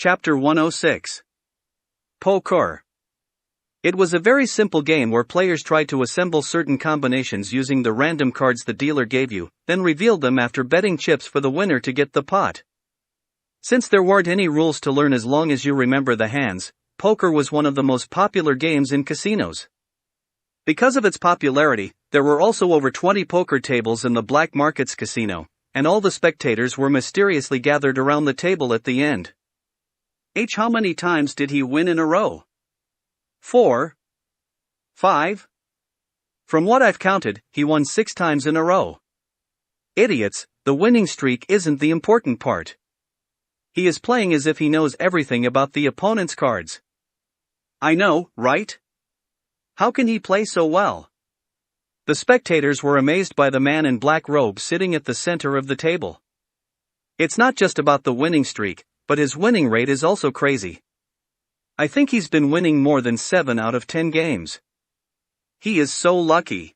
Chapter 106. Poker. It was a very simple game where players tried to assemble certain combinations using the random cards the dealer gave you, then revealed them after betting chips for the winner to get the pot. Since there weren't any rules to learn as long as you remember the hands, poker was one of the most popular games in casinos. Because of its popularity, there were also over 20 poker tables in the Black Markets casino, and all the spectators were mysteriously gathered around the table at the end. How many times did he win in a row? 4? 5? From what I've counted, he won 6 times in a row. Idiots, the winning streak isn't the important part. He is playing as if he knows everything about the opponent's cards. I know, right? How can he play so well? The spectators were amazed by the man in black robe sitting at the center of the table. It's not just about the winning streak, but his winning rate is also crazy. I think he's been winning more than 7 out of 10 games. He is so lucky.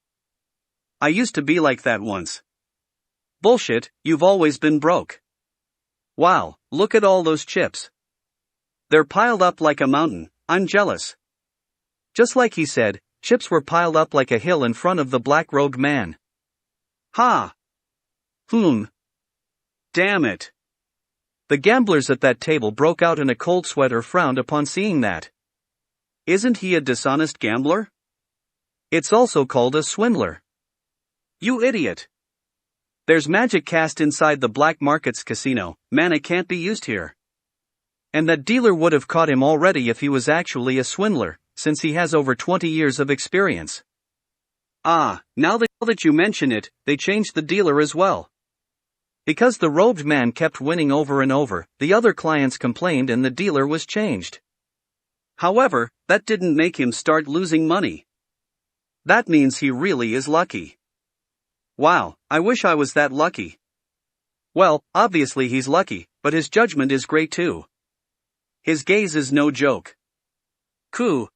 I used to be like that once. Bullshit, you've always been broke. Wow, look at all those chips. They're piled up like a mountain, I'm jealous. Just like he said, chips were piled up like a hill in front of the black-robed man. Ha! Damn it. The gamblers at that table broke out in a cold sweat or frowned upon seeing that. Isn't he a dishonest gambler? It's also called a swindler. You idiot. There's magic cast inside the Black Markets casino, mana can't be used here. And that dealer would have caught him already if he was actually a swindler, since he has over 20 years of experience. Now that you mention it, they changed the dealer as well. Because the robed man kept winning over and over, the other clients complained and the dealer was changed. However, that didn't make him start losing money. That means he really is lucky. Wow, I wish I was that lucky. Well, obviously he's lucky, but his judgment is great too. His gaze is no joke. Cool.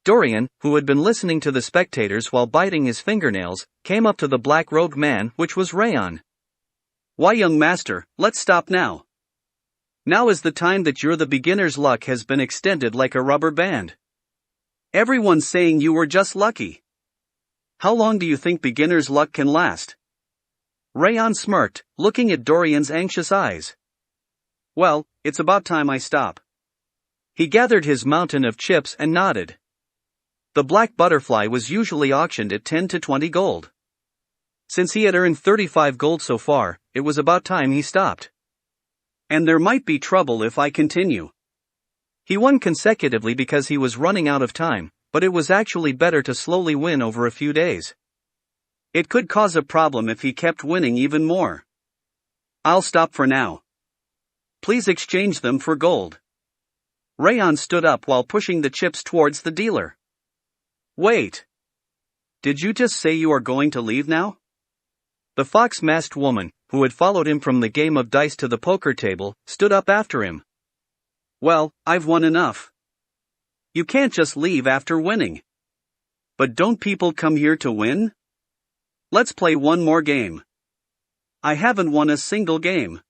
Dorian, who had been listening to the spectators while biting his fingernails, came up to the black-robed man, which was Raon. Why, young master, let's stop now. Now is the time that the beginner's luck has been extended like a rubber band. Everyone's saying you were just lucky. How long do you think beginner's luck can last? Raon smirked, looking at Dorian's anxious eyes. Well, it's about time I stop. He gathered his mountain of chips and nodded. The black butterfly was usually auctioned at 10 to 20 gold. Since he had earned 35 gold so far, it was about time he stopped. And there might be trouble if I continue. He won consecutively because he was running out of time, but it was actually better to slowly win over a few days. It could cause a problem if he kept winning even more. I'll stop for now. Please exchange them for gold. Raon stood up while pushing the chips towards the dealer. Wait. Did you just say you are going to leave now? The fox-masked woman, who had followed him from the game of dice to the poker table, stood up after him. Well, I've won enough. You can't just leave after winning. But don't people come here to win? Let's play one more game. I haven't won a single game.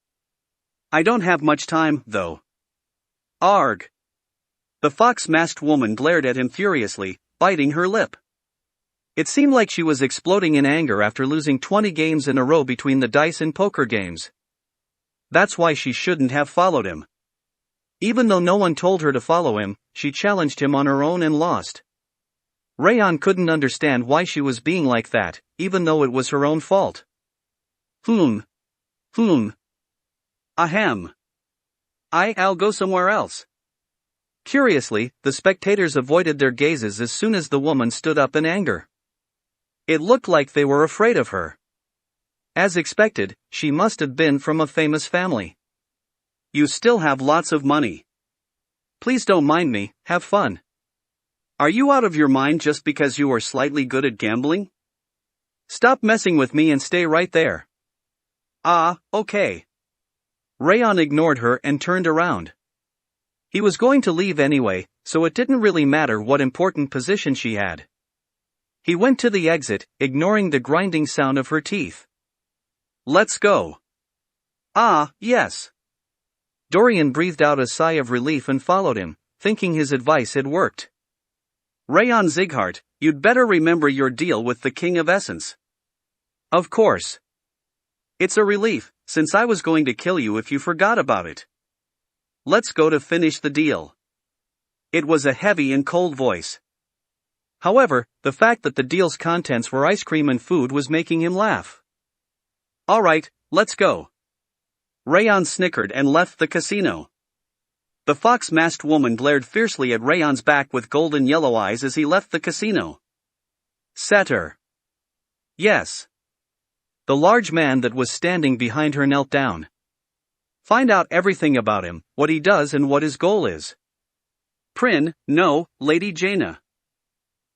I don't have much time, though. Arg. The fox-masked woman glared at him furiously, biting her lip. It seemed like she was exploding in anger after losing 20 games in a row between the dice and poker games. That's why she shouldn't have followed him. Even though no one told her to follow him, she challenged him on her own and lost. Raon couldn't understand why she was being like that, even though it was her own fault. Ahem. I'll go somewhere else. Curiously, the spectators avoided their gazes as soon as the woman stood up in anger. It looked like they were afraid of her. As expected, she must have been from a famous family. You still have lots of money. Please don't mind me, have fun. Are you out of your mind just because you are slightly good at gambling? Stop messing with me and stay right there. Okay. Raon ignored her and turned around. He was going to leave anyway, so it didn't really matter what important position she had. He went to the exit, ignoring the grinding sound of her teeth. Let's go. Yes. Dorian breathed out a sigh of relief and followed him, thinking his advice had worked. Raon Zighart, you'd better remember your deal with the King of Essence. Of course. It's a relief, since I was going to kill you if you forgot about it. Let's go to finish the deal. It was a heavy and cold voice. However, the fact that the deal's contents were ice cream and food was making him laugh. Alright, let's go. Raon snickered and left the casino. The fox-masked woman glared fiercely at Raon's back with golden yellow eyes as he left the casino. Setter. Yes. The large man that was standing behind her knelt down. Find out everything about him, what he does and what his goal is. Prin, no, Lady Jaina.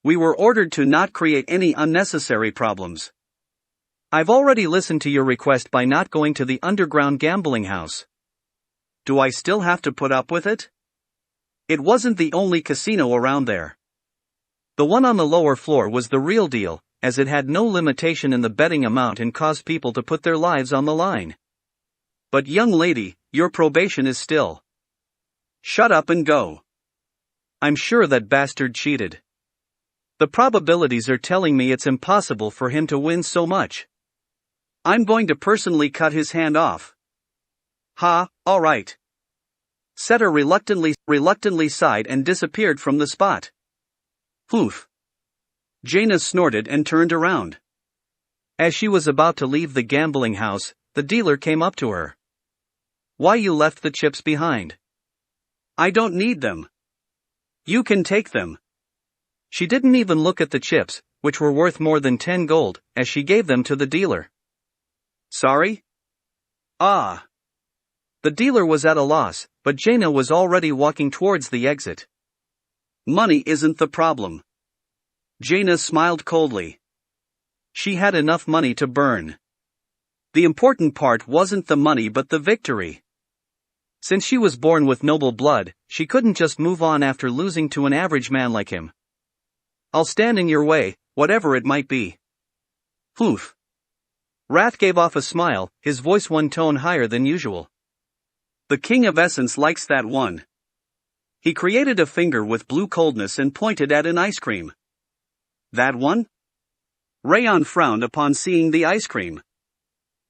We were ordered to not create any unnecessary problems. I've already listened to your request by not going to the underground gambling house. Do I still have to put up with it? It wasn't the only casino around there. The one on the lower floor was the real deal, as it had no limitation in the betting amount and caused people to put their lives on the line. But young lady, your probation is still. Shut up and go. I'm sure that bastard cheated. The probabilities are telling me it's impossible for him to win so much. I'm going to personally cut his hand off. Ha, alright. Setter reluctantly sighed and disappeared from the spot. Oof. Jaina snorted and turned around. As she was about to leave the gambling house, the dealer came up to her. Why you left the chips behind? I don't need them. You can take them. She didn't even look at the chips, which were worth more than 10 gold, as she gave them to the dealer. Sorry? Ah. The dealer was at a loss, but Jaina was already walking towards the exit. Money isn't the problem. Jaina smiled coldly. She had enough money to burn. The important part wasn't the money but the victory. Since she was born with noble blood, she couldn't just move on after losing to an average man like him. I'll stand in your way, whatever it might be. Oof. Wrath gave off a smile, his voice one tone higher than usual. The King of Essence likes that one. He created a finger with blue coldness and pointed at an ice cream. That one? Raon frowned upon seeing the ice cream.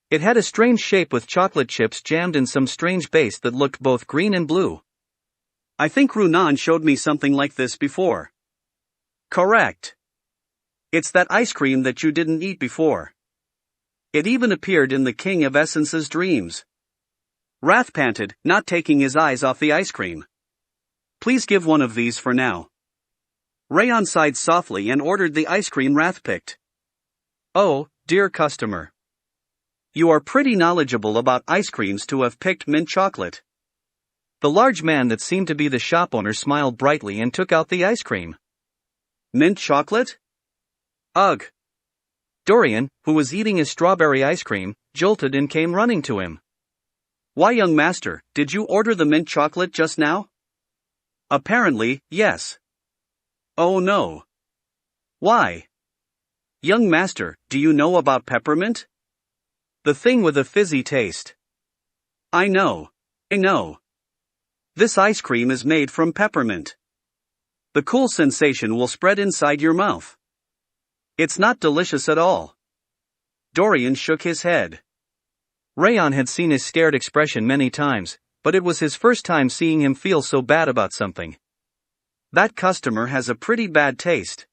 It had a strange shape with chocolate chips jammed in some strange base that looked both green and blue. I think Runan showed me something like this before. Correct. It's that ice cream that you didn't eat before. It even appeared in the King of Essence's dreams. Wrath panted, not taking his eyes off the ice cream. Please give one of these for now. Raon sighed softly and ordered the ice cream Wrath picked. Oh, dear customer. You are pretty knowledgeable about ice creams to have picked mint chocolate. The large man that seemed to be the shop owner smiled brightly and took out the ice cream. Mint chocolate? Ugh. Dorian, who was eating his strawberry ice cream, jolted and came running to him. Why, young master, did you order the mint chocolate just now? Apparently, yes. Oh no. Why? Young master, do you know about peppermint? The thing with a fizzy taste. I know. This ice cream is made from peppermint. The cool sensation will spread inside your mouth. It's not delicious at all. Dorian shook his head. Raon had seen his scared expression many times, but it was his first time seeing him feel so bad about something. That customer has a pretty bad taste.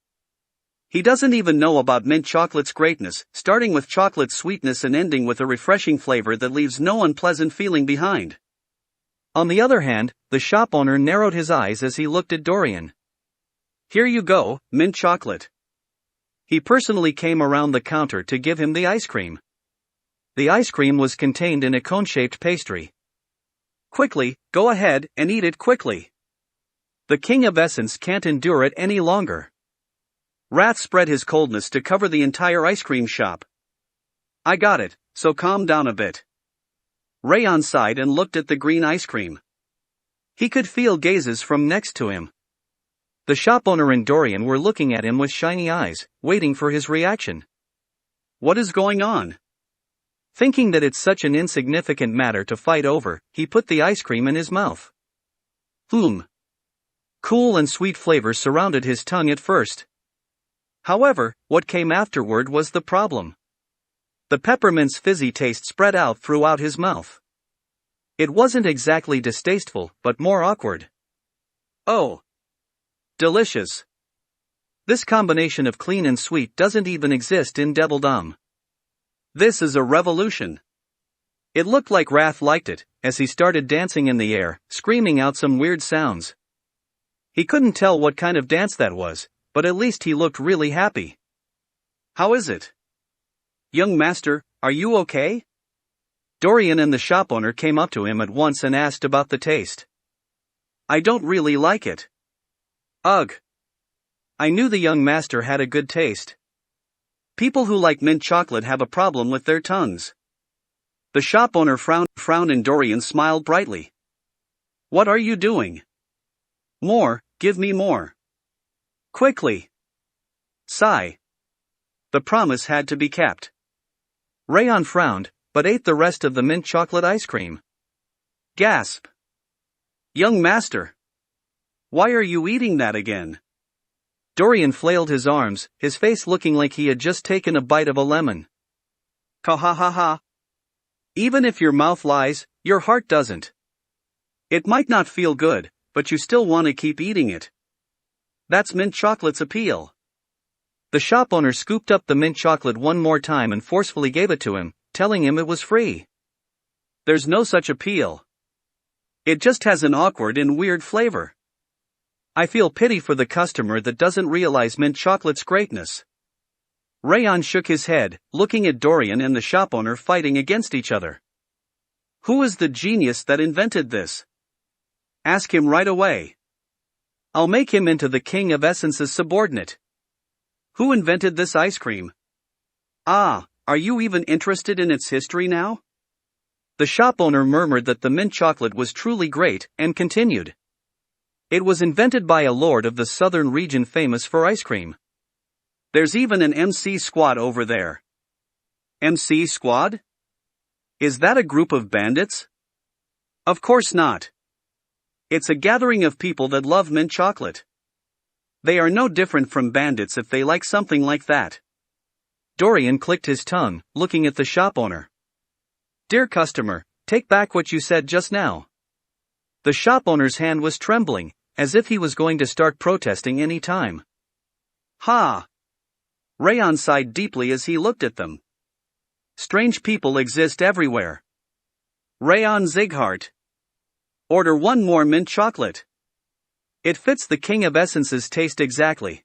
He doesn't even know about mint chocolate's greatness, starting with chocolate sweetness and ending with a refreshing flavor that leaves no unpleasant feeling behind. On the other hand, the shop owner narrowed his eyes as he looked at Dorian. Here you go, mint chocolate. He personally came around the counter to give him the ice cream. The ice cream was contained in a cone-shaped pastry. Quickly, go ahead and eat it quickly. The King of Essence can't endure it any longer. Wrath spread his coldness to cover the entire ice cream shop. I got it, so calm down a bit. Raon sighed and looked at the green ice cream. He could feel gazes from next to him. The shop owner and Dorian were looking at him with shiny eyes, waiting for his reaction. What is going on? Thinking that it's such an insignificant matter to fight over, he put the ice cream in his mouth. Cool and sweet flavors surrounded his tongue at first. However, what came afterward was the problem. The peppermint's fizzy taste spread out throughout his mouth. It wasn't exactly distasteful, but more awkward. Oh! Delicious! This combination of clean and sweet doesn't even exist in Devildom. This is a revolution. It looked like Wrath liked it, as he started dancing in the air, screaming out some weird sounds. He couldn't tell what kind of dance that was, but at least he looked really happy. How is it? Young master, are you okay? Dorian and the shop owner came up to him at once and asked about the taste. I don't really like it. Ugh. I knew the young master had a good taste. People who like mint chocolate have a problem with their tongues. The shop owner frowned and Dorian smiled brightly. What are you doing? More, give me more. Quickly. Sigh. The promise had to be kept. Raon frowned, but ate the rest of the mint chocolate ice cream. Gasp. Young master. Why are you eating that again? Dorian flailed his arms, his face looking like he had just taken a bite of a lemon. Ha ha ha ha. Even if your mouth lies, your heart doesn't. It might not feel good, but you still want to keep eating it. That's mint chocolate's appeal. The shop owner scooped up the mint chocolate one more time and forcefully gave it to him, telling him it was free. There's no such appeal. It just has an awkward and weird flavor. I feel pity for the customer that doesn't realize mint chocolate's greatness. Raon shook his head, looking at Dorian and the shop owner fighting against each other. Who is the genius that invented this? Ask him right away. I'll make him into the King of Essence's subordinate. Who invented this ice cream? Ah, are you even interested in its history now? The shop owner murmured that the mint chocolate was truly great, and continued. It was invented by a lord of the southern region famous for ice cream. There's even an MC squad over there. MC squad? Is that a group of bandits? Of course not. It's a gathering of people that love mint chocolate. They are no different from bandits if they like something like that. Dorian clicked his tongue, looking at the shop owner. Dear customer, take back what you said just now. The shop owner's hand was trembling, as if he was going to start protesting any time. Ha! Raon sighed deeply as he looked at them. Strange people exist everywhere. Raon Zighart. Order one more mint chocolate. It fits the King of Essence's taste exactly.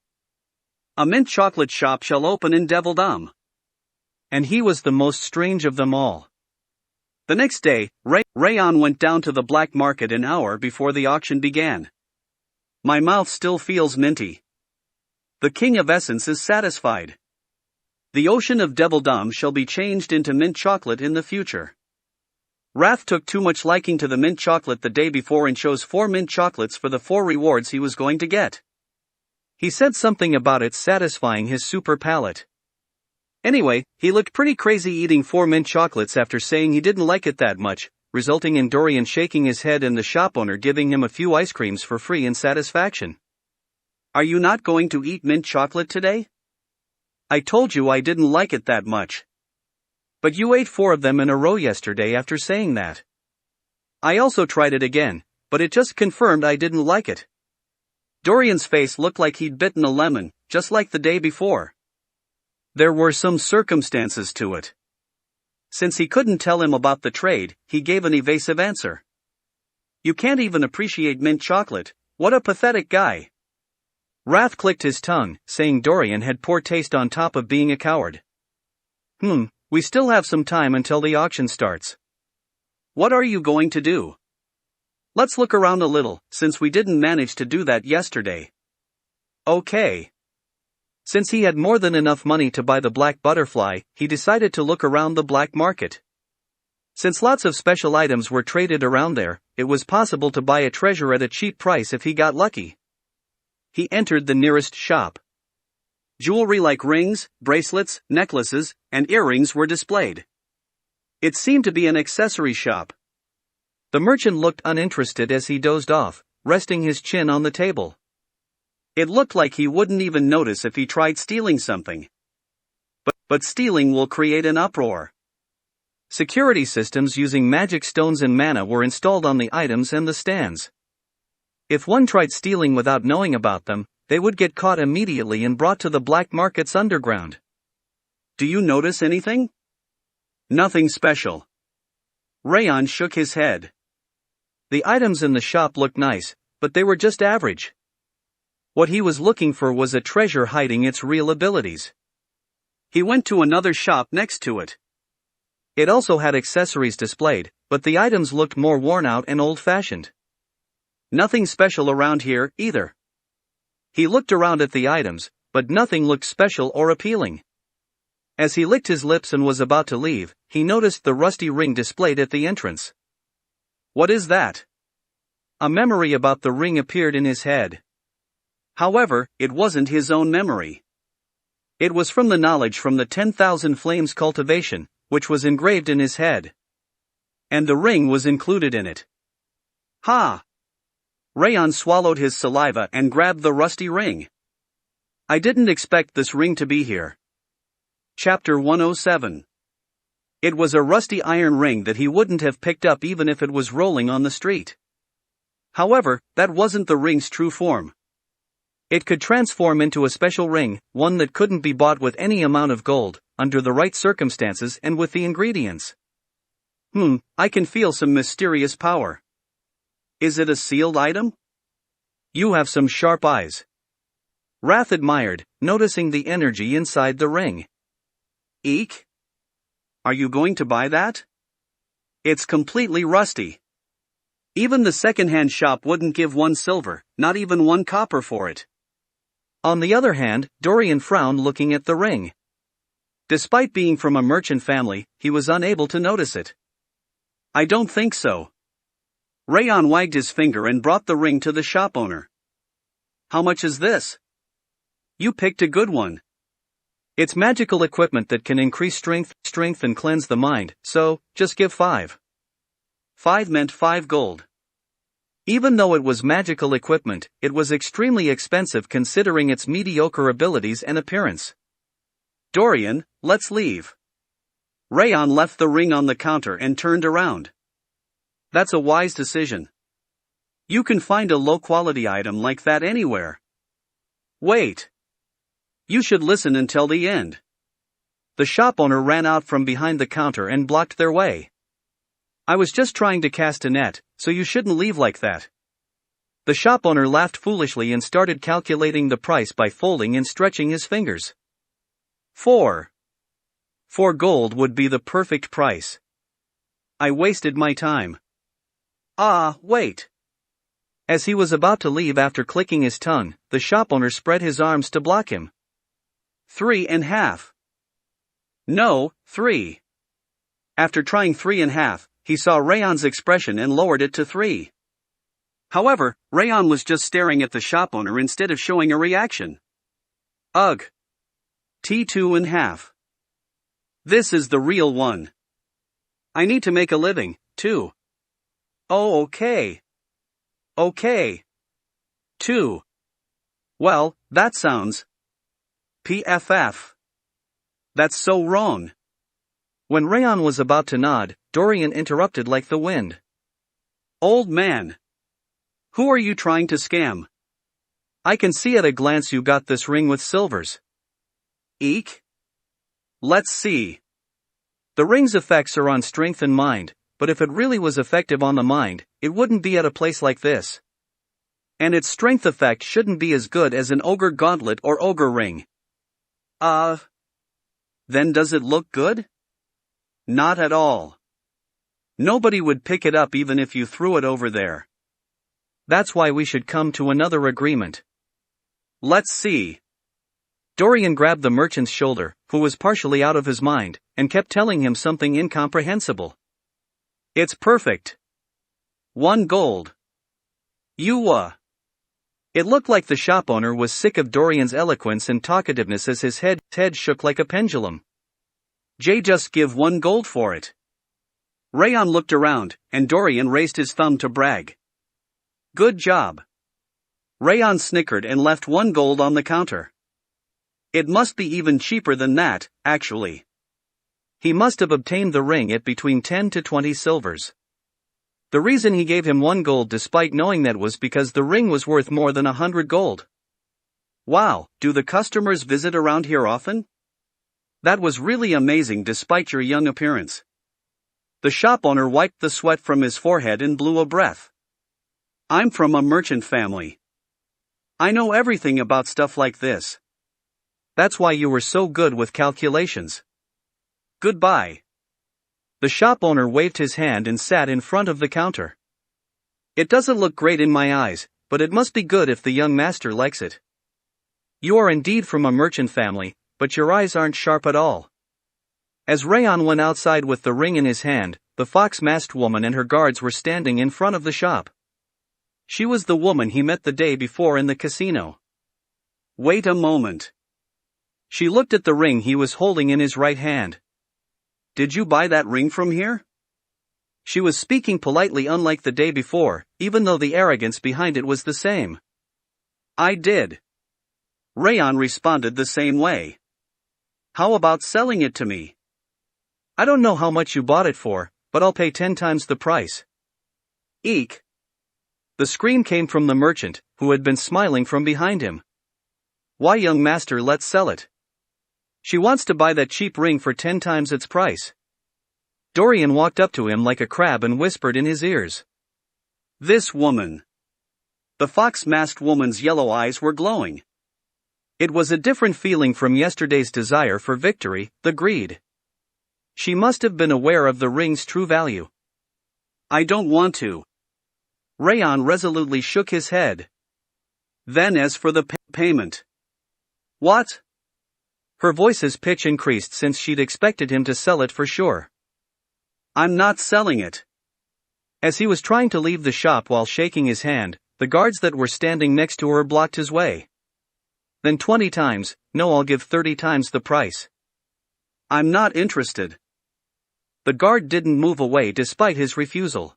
A mint chocolate shop shall open in Devildom. And he was the most strange of them all. The next day, Raon went down to the black market an hour before the auction began. My mouth still feels minty. The King of Essence is satisfied. The ocean of Devildom shall be changed into mint chocolate in the future. Wrath took too much liking to the mint chocolate the day before and chose 4 mint chocolates for the 4 rewards he was going to get. He said something about it satisfying his super palate. Anyway, he looked pretty crazy eating 4 mint chocolates after saying he didn't like it that much, resulting in Dorian shaking his head and the shop owner giving him a few ice creams for free in satisfaction. Are you not going to eat mint chocolate today? I told you I didn't like it that much. But you ate 4 of them in a row yesterday after saying that. I also tried it again, but it just confirmed I didn't like it. Dorian's face looked like he'd bitten a lemon, just like the day before. There were some circumstances to it. Since he couldn't tell him about the trade, he gave an evasive answer. You can't even appreciate mint chocolate, what a pathetic guy. Wrath clicked his tongue, saying Dorian had poor taste on top of being a coward. We still have some time until the auction starts. What are you going to do? Let's look around a little, since we didn't manage to do that yesterday. Okay. Since he had more than enough money to buy the black butterfly, he decided to look around the black market. Since lots of special items were traded around there, it was possible to buy a treasure at a cheap price if he got lucky. He entered the nearest shop. Jewelry like rings, bracelets, necklaces, and earrings were displayed. It seemed to be an accessory shop. The merchant looked uninterested as he dozed off, resting his chin on the table. It looked like he wouldn't even notice if he tried stealing something. But stealing will create an uproar. Security systems using magic stones and mana were installed on the items and the stands. If one tried stealing without knowing about them, they would get caught immediately and brought to the black market's underground. Do you notice anything? Nothing special. Raon shook his head. The items in the shop looked nice, but they were just average. What he was looking for was a treasure hiding its real abilities. He went to another shop next to it. It also had accessories displayed, but the items looked more worn out and old-fashioned. Nothing special around here, either. He looked around at the items, but nothing looked special or appealing. As he licked his lips and was about to leave, he noticed the rusty ring displayed at the entrance. What is that? A memory about the ring appeared in his head. However, it wasn't his own memory. It was from the knowledge from the 10,000 Flames cultivation, which was engraved in his head. And the ring was included in it. Ha! Raon swallowed his saliva and grabbed the rusty ring. I didn't expect this ring to be here. Chapter 107. It was a rusty iron ring that he wouldn't have picked up even if it was rolling on the street. However, that wasn't the ring's true form. It could transform into a special ring, one that couldn't be bought with any amount of gold, under the right circumstances and with the ingredients. I can feel some mysterious power. Is it a sealed item? You have some sharp eyes. Wrath admired, noticing the energy inside the ring. Eek? Are you going to buy that? It's completely rusty. Even the second-hand shop wouldn't give 1 silver, not even 1 copper for it. On the other hand, Dorian frowned looking at the ring. Despite being from a merchant family, he was unable to notice it. I don't think so. Raon wagged his finger and brought the ring to the shop owner. How much is this? You picked a good one. It's magical equipment that can increase strength and cleanse the mind, so, just give 5. 5 meant 5 gold. Even though it was magical equipment, it was extremely expensive considering its mediocre abilities and appearance. Dorian, let's leave. Raon left the ring on the counter and turned around. That's a wise decision. You can find a low-quality item like that anywhere. Wait. You should listen until the end. The shop owner ran out from behind the counter and blocked their way. I was just trying to cast a net, so you shouldn't leave like that. The shop owner laughed foolishly and started calculating the price by folding and stretching his fingers. 4 gold would be the perfect price. I wasted my time. Wait. As he was about to leave after clicking his tongue, the shop owner spread his arms to block him. 3.5. No, 3. After trying 3.5, he saw Raon's expression and lowered it to 3. However, Raon was just staring at the shop owner instead of showing a reaction. Ugh. T2.5. This is the real one. I need to make a living, too. Oh, okay. Okay. 2. Well, that sounds... PFF. That's so wrong. When Raon was about to nod, Dorian interrupted like the wind. Old man. Who are you trying to scam? I can see at a glance you got this ring with silvers. Eek? Let's see. The ring's effects are on strength and mind, but if it really was effective on the mind, it wouldn't be at a place like this. And its strength effect shouldn't be as good as an ogre gauntlet or ogre ring. Then does it look good? Not at all. Nobody would pick it up even if you threw it over there. That's why we should come to another agreement. Let's see. Dorian grabbed the merchant's shoulder, who was partially out of his mind, and kept telling him something incomprehensible. It's perfect. 1 gold. It looked like the shop owner was sick of Dorian's eloquence and talkativeness as his head shook like a pendulum. Just give 1 gold for it. Raon looked around, and Dorian raised his thumb to brag. Good job. Raon snickered and left 1 gold on the counter. It must be even cheaper than that, actually. He must have obtained the ring at between 10 to 20 silvers. The reason he gave him 1 gold despite knowing that was because the ring was worth more than 100 gold. Wow, do the customers visit around here often? That was really amazing despite your young appearance. The shop owner wiped the sweat from his forehead and blew a breath. I'm from a merchant family. I know everything about stuff like this. That's why you were so good with calculations. Goodbye. The shop owner waved his hand and sat in front of the counter. It doesn't look great in my eyes, but it must be good if the young master likes it. You are indeed from a merchant family, but your eyes aren't sharp at all. As Raon went outside with the ring in his hand, the fox-masked woman and her guards were standing in front of the shop. She was the woman he met the day before in the casino. Wait a moment. She looked at the ring he was holding in his right hand. Did you buy that ring from here? She was speaking politely, unlike the day before, even though the arrogance behind it was the same. I did. Raon responded the same way. How about selling it to me? I don't know how much you bought it for, but I'll pay 10 times the price. Eek! The scream came from the merchant, who had been smiling from behind him. Why, young master, let's sell it. She wants to buy that cheap ring for 10 times its price. Dorian walked up to him like a crab and whispered in his ears. This woman. The fox-masked woman's yellow eyes were glowing. It was a different feeling from yesterday's desire for victory, the greed. She must have been aware of the ring's true value. I don't want to. Raon resolutely shook his head. Then as for the payment. What? Her voice's pitch increased since she'd expected him to sell it for sure. I'm not selling it. As he was trying to leave the shop while shaking his hand, the guards that were standing next to her blocked his way. Then 20 times, no, I'll give 30 times the price. I'm not interested. The guard didn't move away despite his refusal.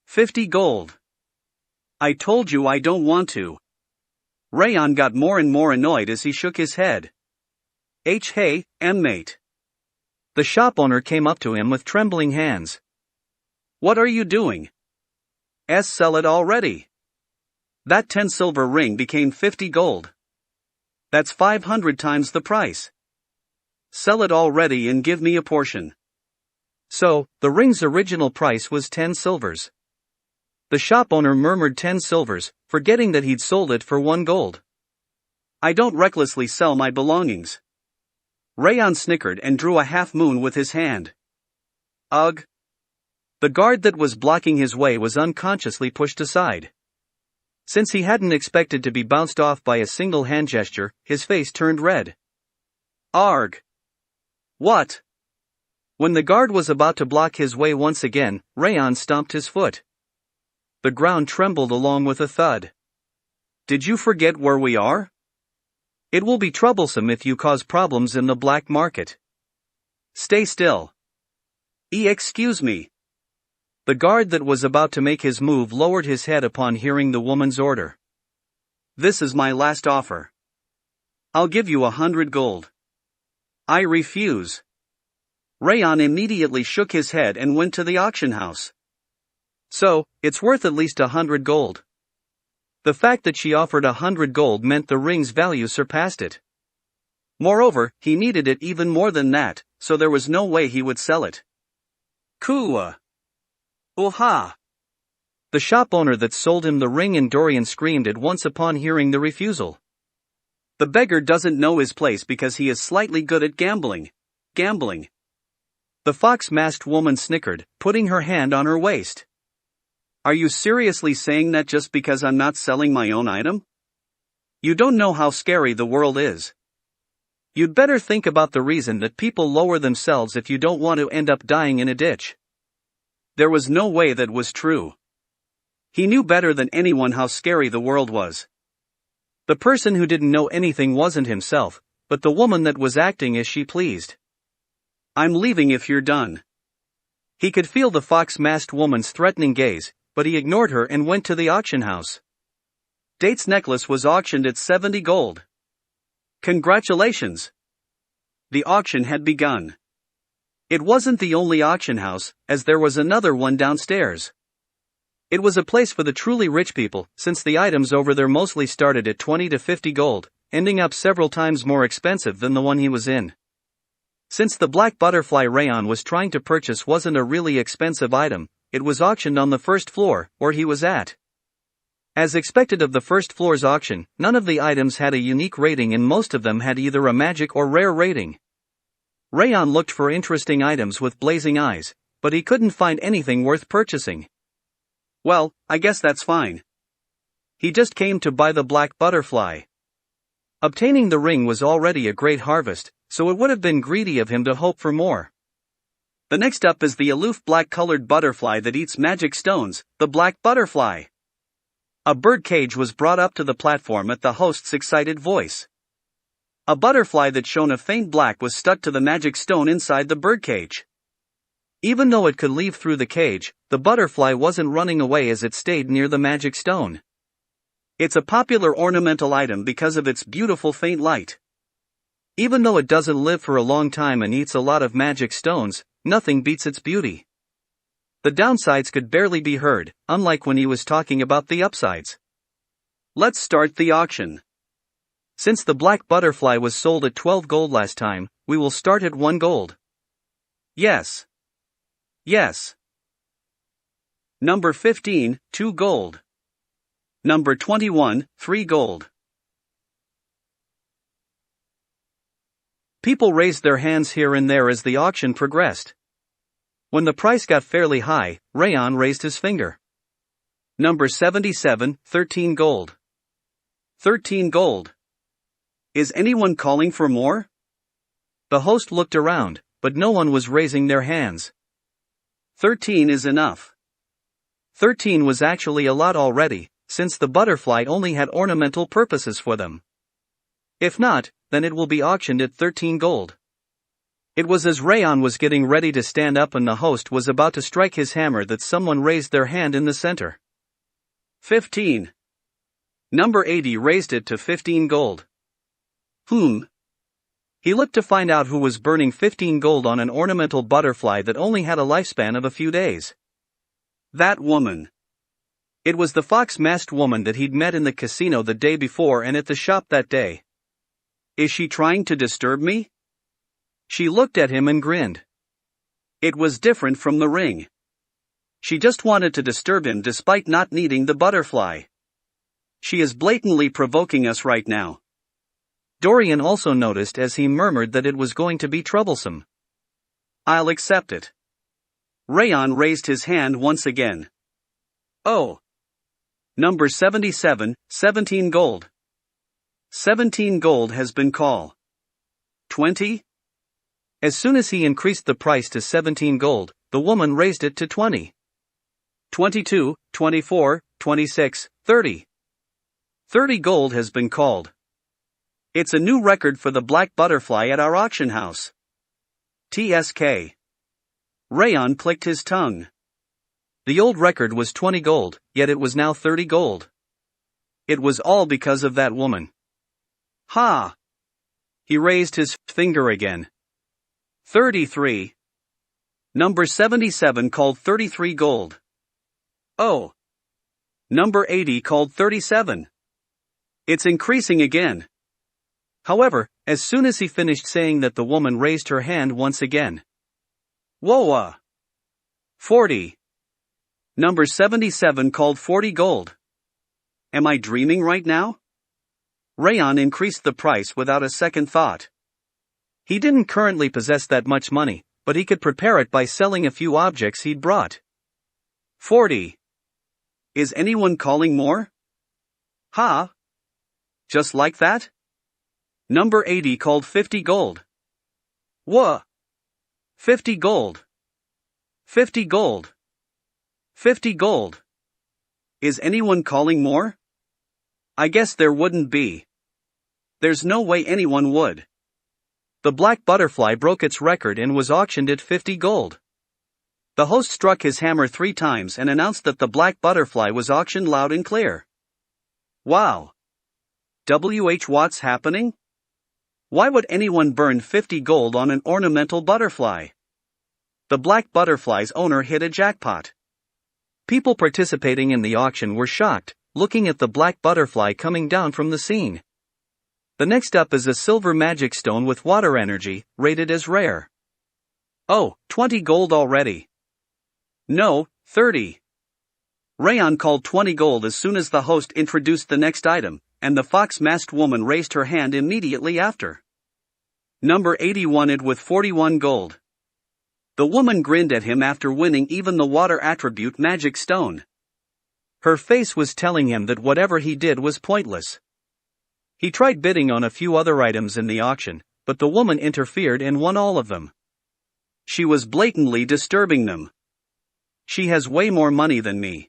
50 gold. I told you I don't want to. Raon got more and more annoyed as he shook his head. Hey, mate. The shop owner came up to him with trembling hands. What are you doing? Sell it already. That 10 silver ring became 50 gold. That's 500 times the price. Sell it already and give me a portion. So, the ring's original price was 10 silvers. The shop owner murmured 10 silvers, forgetting that he'd sold it for 1 gold. I don't recklessly sell my belongings. Raon snickered and drew a half moon with his hand. Ugh. The guard that was blocking his way was unconsciously pushed aside. Since he hadn't expected to be bounced off by a single hand gesture, his face turned red. Arg. What? When the guard was about to block his way once again, Raon stomped his foot. The ground trembled along with a thud. Did you forget where we are? It will be troublesome if you cause problems in the black market. Stay still. Excuse me. The guard that was about to make his move lowered his head upon hearing the woman's order. This is my last offer. I'll give you 100 gold. I refuse. Raon immediately shook his head and went to the auction house. So, it's worth at least 100 gold. The fact that she offered 100 gold meant the ring's value surpassed it. Moreover, he needed it even more than that, so there was no way he would sell it. Kua! Oha! The shop owner that sold him the ring and Dorian screamed at once upon hearing the refusal. The beggar doesn't know his place because he is slightly good at gambling. Gambling. The fox-masked woman snickered, putting her hand on her waist. Are you seriously saying that just because I'm not selling my own item? You don't know how scary the world is. You'd better think about the reason that people lower themselves if you don't want to end up dying in a ditch. There was no way that was true. He knew better than anyone how scary the world was. The person who didn't know anything wasn't himself, but the woman that was acting as she pleased. I'm leaving if you're done. He could feel the fox-masked woman's threatening gaze, but he ignored her and went to the auction house. Date's necklace was auctioned at 70 gold. Congratulations! The auction had begun. It wasn't the only auction house, as there was another one downstairs. It was a place for the truly rich people, since the items over there mostly started at 20 to 50 gold, ending up several times more expensive than the one he was in. Since the black butterfly Raon was trying to purchase wasn't a really expensive item, it was auctioned on the first floor, where he was at. As expected of the first floor's auction, none of the items had a unique rating and most of them had either a magic or rare rating. Raon looked for interesting items with blazing eyes, but he couldn't find anything worth purchasing. Well, I guess that's fine. He just came to buy the black butterfly. Obtaining the ring was already a great harvest, so it would have been greedy of him to hope for more. The next up is the aloof black-colored butterfly that eats magic stones, the black butterfly. A bird cage was brought up to the platform at the host's excited voice. A butterfly that shone a faint black was stuck to the magic stone inside the birdcage. Even though it could leave through the cage, the butterfly wasn't running away as it stayed near the magic stone. It's a popular ornamental item because of its beautiful faint light. Even though it doesn't live for a long time and eats a lot of magic stones, nothing beats its beauty. The downsides could barely be heard, unlike when he was talking about the upsides. Let's start the auction. Since the black butterfly was sold at 12 gold last time, we will start at 1 gold. Yes. Yes. Number 15, 2 gold. Number 21, 3 gold. People raised their hands here and there as the auction progressed. When the price got fairly high, Raon raised his finger. Number 77, 13 gold. 13 gold. Is anyone calling for more? The host looked around, but no one was raising their hands. 13 is enough. 13 was actually a lot already, since the butterfly only had ornamental purposes for them. If not, then it will be auctioned at 13 gold. It was as Raon was getting ready to stand up and the host was about to strike his hammer that someone raised their hand in the center. 15. Number 80 raised it to 15 gold. He looked to find out who was burning 15 gold on an ornamental butterfly that only had a lifespan of a few days. That woman. It was the fox-masked woman that he'd met in the casino the day before and at the shop that day. Is she trying to disturb me? She looked at him and grinned. It was different from the ring. She just wanted to disturb him despite not needing the butterfly. She is blatantly provoking us right now. Dorian also noticed as he murmured that it was going to be troublesome. I'll accept it. Raon raised his hand once again. Oh. Number 77, 17 gold. 17 gold has been called. 20? As soon as he increased the price to 17 gold, the woman raised it to 20. 22, 24, 26, 30. 30 gold has been called. It's a new record for the black butterfly at our auction house. TSK. Raon clicked his tongue. The old record was 20 gold, yet it was now 30 gold. It was all because of that woman. Ha! He raised his finger again. 33. Number 77 called 33 gold. Oh. Number 80 called 37. It's increasing again. However, as soon as he finished saying that, the woman raised her hand once again. Whoa! 40. Number 77 called 40 gold. Am I dreaming right now? Raon increased the price without a second thought. He didn't currently possess that much money, but he could prepare it by selling a few objects he'd brought. 40. Is anyone calling more? Ha! Just like that? Number 80 called 50 gold. Wha? 50 gold. 50 gold. 50 gold. Is anyone calling more? I guess there wouldn't be. There's no way anyone would. The black butterfly broke its record and was auctioned at 50 gold. The host struck his hammer 3 times and announced that the black butterfly was auctioned loud and clear. Wow! What's happening? Why would anyone burn 50 gold on an ornamental butterfly? The black butterfly's owner hit a jackpot. People participating in the auction were shocked, looking at the black butterfly coming down from the scene. The next up is a silver magic stone with water energy, rated as rare. Oh, 20 gold already. No, 30. Raon called 20 gold as soon as the host introduced the next item, and the fox-masked woman raised her hand immediately after. Number 81 id with 41 gold. The woman grinned at him after winning even the water attribute magic stone. Her face was telling him that whatever he did was pointless. He tried bidding on a few other items in the auction, but the woman interfered and won all of them. She was blatantly disturbing them. She has way more money than me.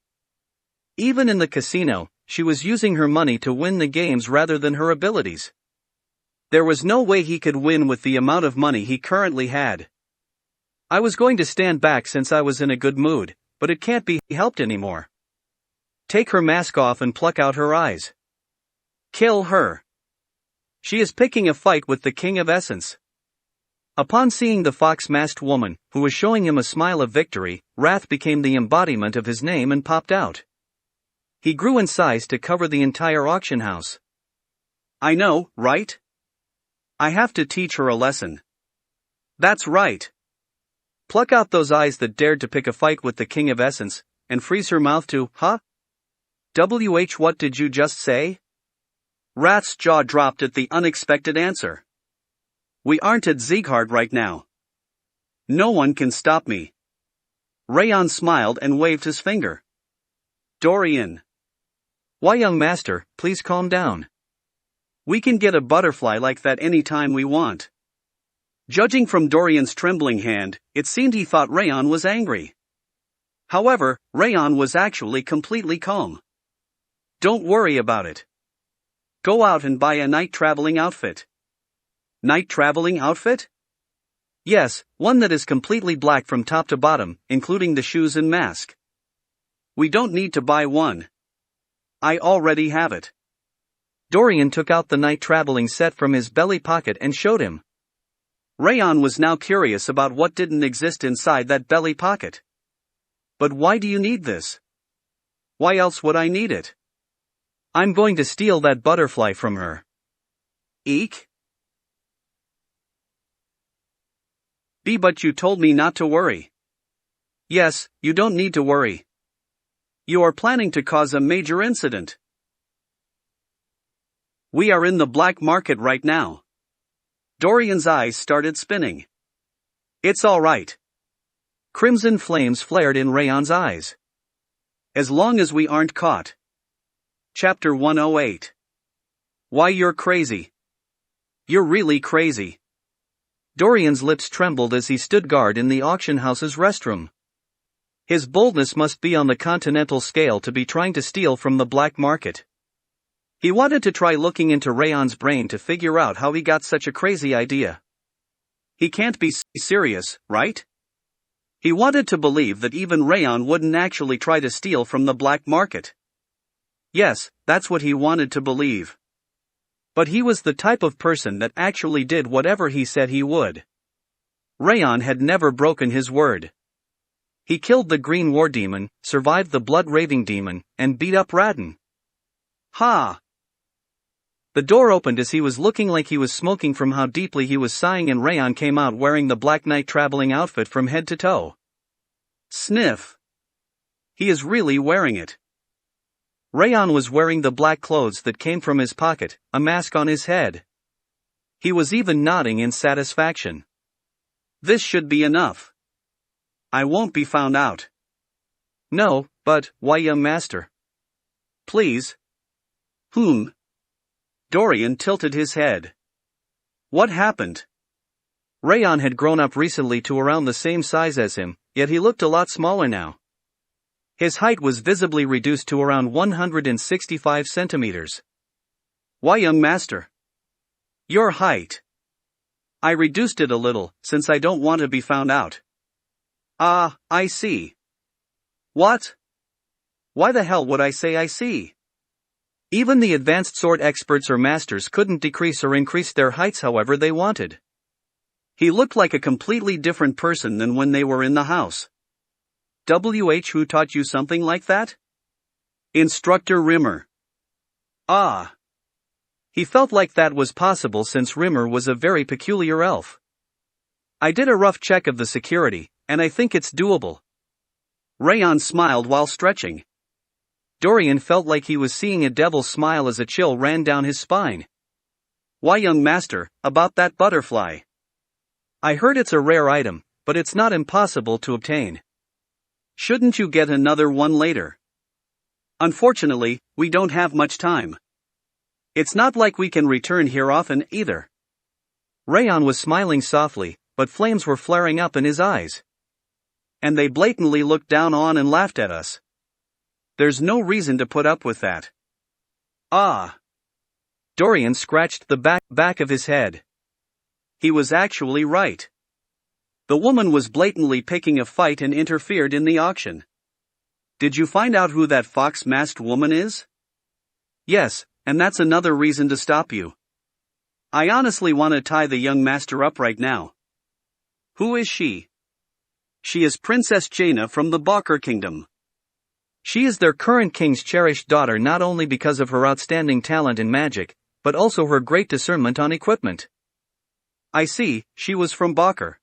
Even in the casino, she was using her money to win the games rather than her abilities. There was no way he could win with the amount of money he currently had. I was going to stand back since I was in a good mood, but it can't be helped anymore. Take her mask off and pluck out her eyes. Kill her. She is picking a fight with the King of Essence. Upon seeing the fox-masked woman, who was showing him a smile of victory, wrath became the embodiment of his name and popped out. He grew in size to cover the entire auction house. I know, right? I have to teach her a lesson. That's right. Pluck out those eyes that dared to pick a fight with the King of Essence, and freeze her mouth too, huh? What did you just say? Wrath's jaw dropped at the unexpected answer. We aren't at Sieghard right now. No one can stop me. Raon smiled and waved his finger. Dorian. Why, young master, please calm down. We can get a butterfly like that any time we want. Judging from Dorian's trembling hand, it seemed he thought Raon was angry. However, Raon was actually completely calm. Don't worry about it. Go out and buy a night traveling outfit. Night traveling outfit? Yes, one that is completely black from top to bottom, including the shoes and mask. We don't need to buy one. I already have it. Dorian took out the night traveling set from his belly pocket and showed him. Raon was now curious about what didn't exist inside that belly pocket. But why do you need this? Why else would I need it? I'm going to steal that butterfly from her. Eek? But you told me not to worry. Yes, you don't need to worry. You are planning to cause a major incident. We are in the black market right now. Dorian's eyes started spinning. It's all right. Crimson flames flared in Raon's eyes. As long as we aren't caught. Chapter 108. Why you're crazy. You're really crazy. Dorian's lips trembled as he stood guard in the auction house's restroom. His boldness must be on the continental scale to be trying to steal from the black market. He wanted to try looking into Raon's brain to figure out how he got such a crazy idea. He can't be serious, right? He wanted to believe that even Raon wouldn't actually try to steal from the black market. Yes, that's what he wanted to believe. But he was the type of person that actually did whatever he said he would. Raon had never broken his word. He killed the green war demon, survived the blood-raving demon, and beat up Raon. Ha! The door opened as he was looking like he was smoking from how deeply he was sighing, and Raon came out wearing the black night traveling outfit from head to toe. Sniff. He is really wearing it. Raon was wearing the black clothes that came from his pocket, a mask on his head. He was even nodding in satisfaction. This should be enough. I won't be found out. No, but, why, young master? Please. Dorian tilted his head. What happened? Raon had grown up recently to around the same size as him, yet he looked a lot smaller now. His height was visibly reduced to around 165 centimeters. Why, young master? Your height. I reduced it a little, since I don't want to be found out. Ah, I see. What? Why the hell would I say I see? Even the advanced sword experts or masters couldn't decrease or increase their heights however they wanted. He looked like a completely different person than when they were in the house. Who taught you something like that? Instructor Rimmer. Ah. He felt like that was possible since Rimmer was a very peculiar elf. I did a rough check of the security, and I think it's doable. Raon smiled while stretching. Dorian felt like he was seeing a devil smile as a chill ran down his spine. Why, young master, about that butterfly? I heard it's a rare item, but it's not impossible to obtain. Shouldn't you get another one later? Unfortunately, we don't have much time. It's not like we can return here often either. Raon was smiling softly, but flames were flaring up in his eyes. And they blatantly looked down on and laughed at us. There's no reason to put up with that. Ah. Dorian scratched the back of his head. He was actually right. The woman was blatantly picking a fight and interfered in the auction. Did you find out who that fox-masked woman is? Yes, and that's another reason to stop you. I honestly want to tie the young master up right now. Who is she? She is Princess Jaina from the Bakr Kingdom. She is their current king's cherished daughter not only because of her outstanding talent in magic, but also her great discernment on equipment. I see, she was from Bakr.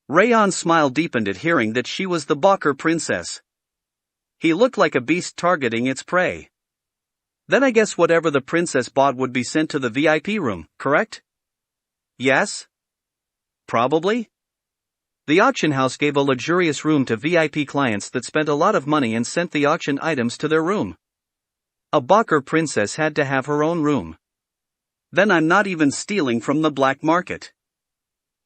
Raon's smile deepened at hearing that she was the Bakr princess. He looked like a beast targeting its prey. Then I guess whatever the princess bought would be sent to the VIP room, correct? Yes? Probably? The auction house gave a luxurious room to VIP clients that spent a lot of money and sent the auction items to their room. A Bakr princess had to have her own room. Then I'm not even stealing from the black market.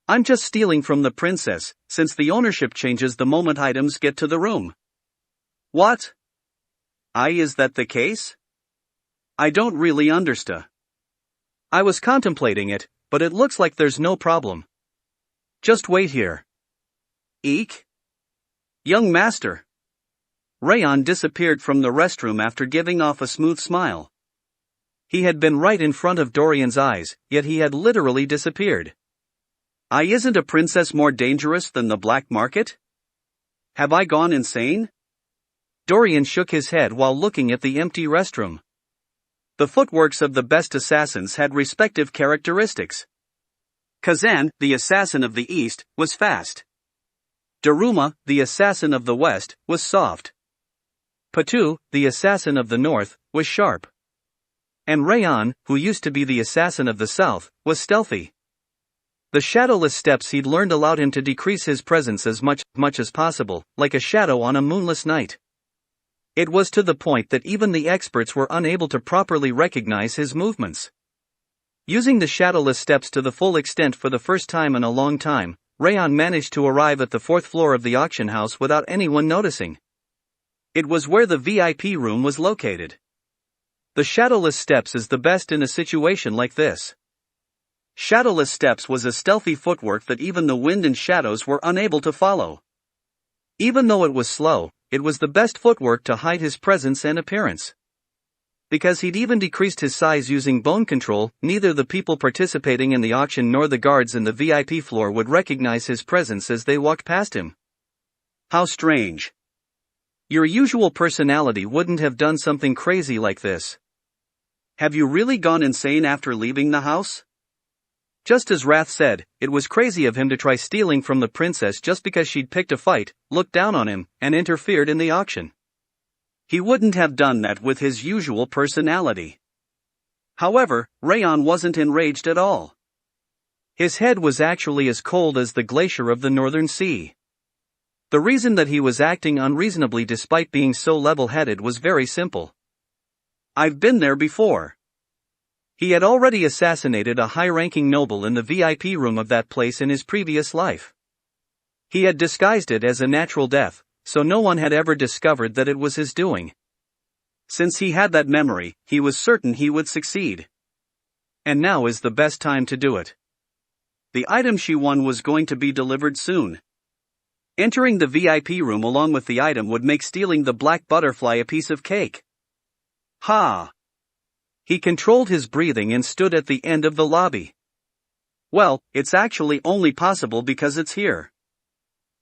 I'm just stealing from the princess, since the ownership changes the moment items get to the room. What? Is that the case? I don't really understand. I was contemplating it, but it looks like there's no problem. Just wait here. Eek? Young master. Raon disappeared from the restroom after giving off a smooth smile. He had been right in front of Dorian's eyes, yet he had literally disappeared. Isn't a princess more dangerous than the black market? Have I gone insane? Dorian shook his head while looking at the empty restroom. The footworks of the best assassins had respective characteristics. Kazan, the assassin of the East, was fast. Daruma, the assassin of the West, was soft. Patu, the assassin of the North, was sharp. And Raon, who used to be the assassin of the South, was stealthy. The shadowless steps he'd learned allowed him to decrease his presence as much as possible, like a shadow on a moonless night. It was to the point that even the experts were unable to properly recognize his movements. Using the shadowless steps to the full extent for the first time in a long time, Raon managed to arrive at the 4th floor of the auction house without anyone noticing. It was where the VIP room was located. The shadowless steps is the best in a situation like this. Shadowless steps was a stealthy footwork that even the wind and shadows were unable to follow. Even though it was slow, it was the best footwork to hide his presence and appearance. Because he'd even decreased his size using bone control, neither the people participating in the auction nor the guards in the VIP floor would recognize his presence as they walked past him. How strange. Your usual personality wouldn't have done something crazy like this. Have you really gone insane after leaving the house? Just as Wrath said, it was crazy of him to try stealing from the princess just because she'd picked a fight, looked down on him, and interfered in the auction. He wouldn't have done that with his usual personality. However, Raon wasn't enraged at all. His head was actually as cold as the glacier of the Northern Sea. The reason that he was acting unreasonably despite being so level-headed was very simple. I've been there before. He had already assassinated a high-ranking noble in the VIP room of that place in his previous life. He had disguised it as a natural death, so no one had ever discovered that it was his doing. Since he had that memory, he was certain he would succeed. And now is the best time to do it. The item she won was going to be delivered soon. Entering the VIP room along with the item would make stealing the black butterfly a piece of cake. Ha! He controlled his breathing and stood at the end of the lobby. Well, it's actually only possible because it's here.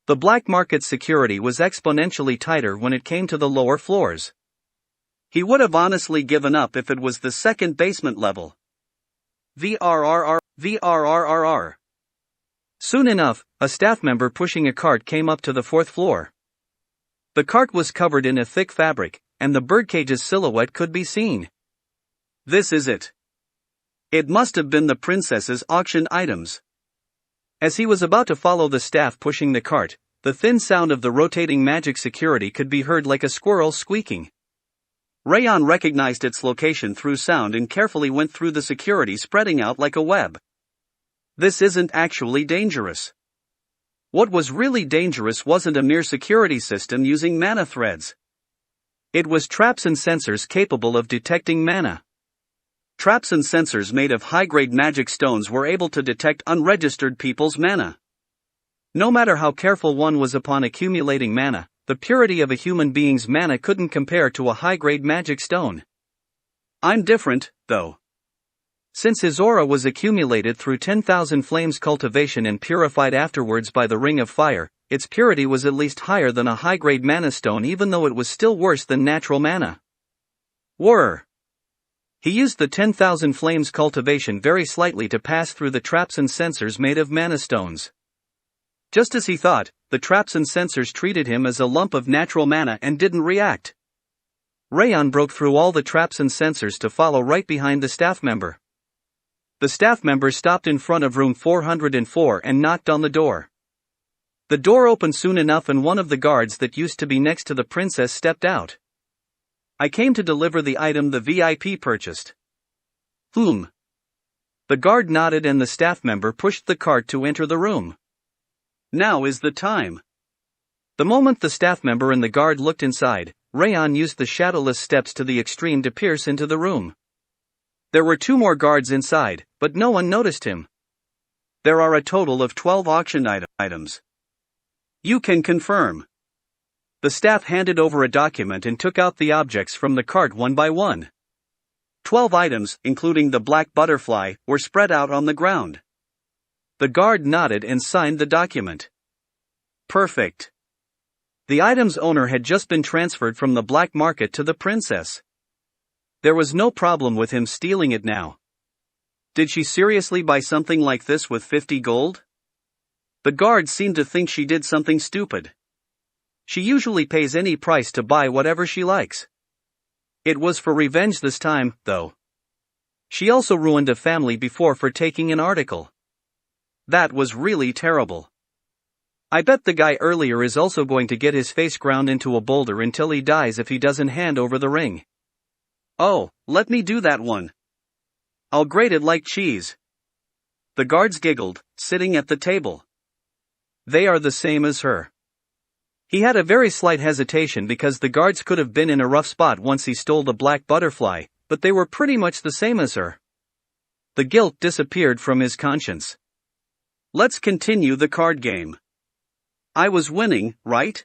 The black market security was exponentially tighter when it came to the lower floors. He would have honestly given up if it was the second basement level. VRRR. Soon enough, a staff member pushing a cart came up to the fourth floor. The cart was covered in a thick fabric, and the birdcage's silhouette could be seen. This is it. It must have been the princess's auction items. As he was about to follow the staff pushing the cart, the thin sound of the rotating magic security could be heard like a squirrel squeaking. Raon recognized its location through sound and carefully went through the security spreading out like a web. This isn't actually dangerous. What was really dangerous wasn't a mere security system using mana threads. It was traps and sensors capable of detecting mana. Traps and sensors made of high-grade magic stones were able to detect unregistered people's mana. No matter how careful one was upon accumulating mana, the purity of a human being's mana couldn't compare to a high-grade magic stone. I'm different, though. Since his aura was accumulated through 10,000 flames cultivation and purified afterwards by the Ring of Fire, its purity was at least higher than a high-grade mana stone even though it was still worse than natural mana. He used the 10,000 flames cultivation very slightly to pass through the traps and sensors made of mana stones. Just as he thought, the traps and sensors treated him as a lump of natural mana and didn't react. Raon broke through all the traps and sensors to follow right behind the staff member. The staff member stopped in front of room 404 and knocked on the door. The door opened soon enough and one of the guards that used to be next to the princess stepped out. I came to deliver the item the VIP purchased. The guard nodded and the staff member pushed the cart to enter the room. Now is the time. The moment the staff member and the guard looked inside, Raon used the shadowless steps to the extreme to pierce into the room. There were 2 more guards inside, but no one noticed him. There are a total of 12 auction items. You can confirm. The staff handed over a document and took out the objects from the cart one by one. 12 items, including the black butterfly, were spread out on the ground. The guard nodded and signed the document. Perfect. The item's owner had just been transferred from the black market to the princess. There was no problem with him stealing it now. Did she seriously buy something like this with 50 gold? The guard seemed to think she did something stupid. She usually pays any price to buy whatever she likes. It was for revenge this time, though. She also ruined a family before for taking an article. That was really terrible. I bet the guy earlier is also going to get his face ground into a boulder until he dies if he doesn't hand over the ring. Oh, let me do that one. I'll grate it like cheese. The guards giggled, sitting at the table. They are the same as her. He had a very slight hesitation because the guards could have been in a rough spot once he stole the black butterfly, but they were pretty much the same as her. The guilt disappeared from his conscience. Let's continue the card game. I was winning, right?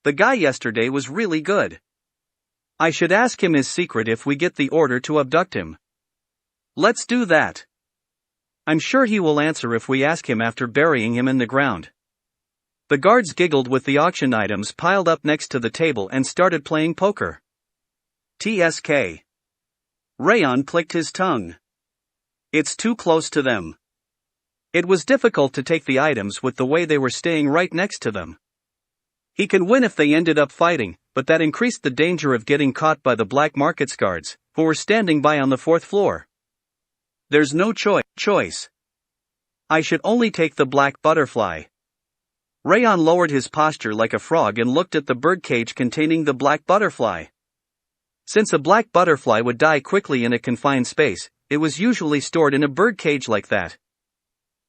The guy yesterday was really good. I should ask him his secret if we get the order to abduct him. Let's do that. I'm sure he will answer if we ask him after burying him in the ground. The guards giggled with the auction items piled up next to the table and started playing poker. TSK. Raon clicked his tongue. It's too close to them. It was difficult to take the items with the way they were staying right next to them. He could win if they ended up fighting, but that increased the danger of getting caught by the black market's guards, who were standing by on the 4th floor. There's no choice. I should only take the black butterfly. Raon lowered his posture like a frog and looked at the birdcage containing the black butterfly. Since a black butterfly would die quickly in a confined space, it was usually stored in a birdcage like that.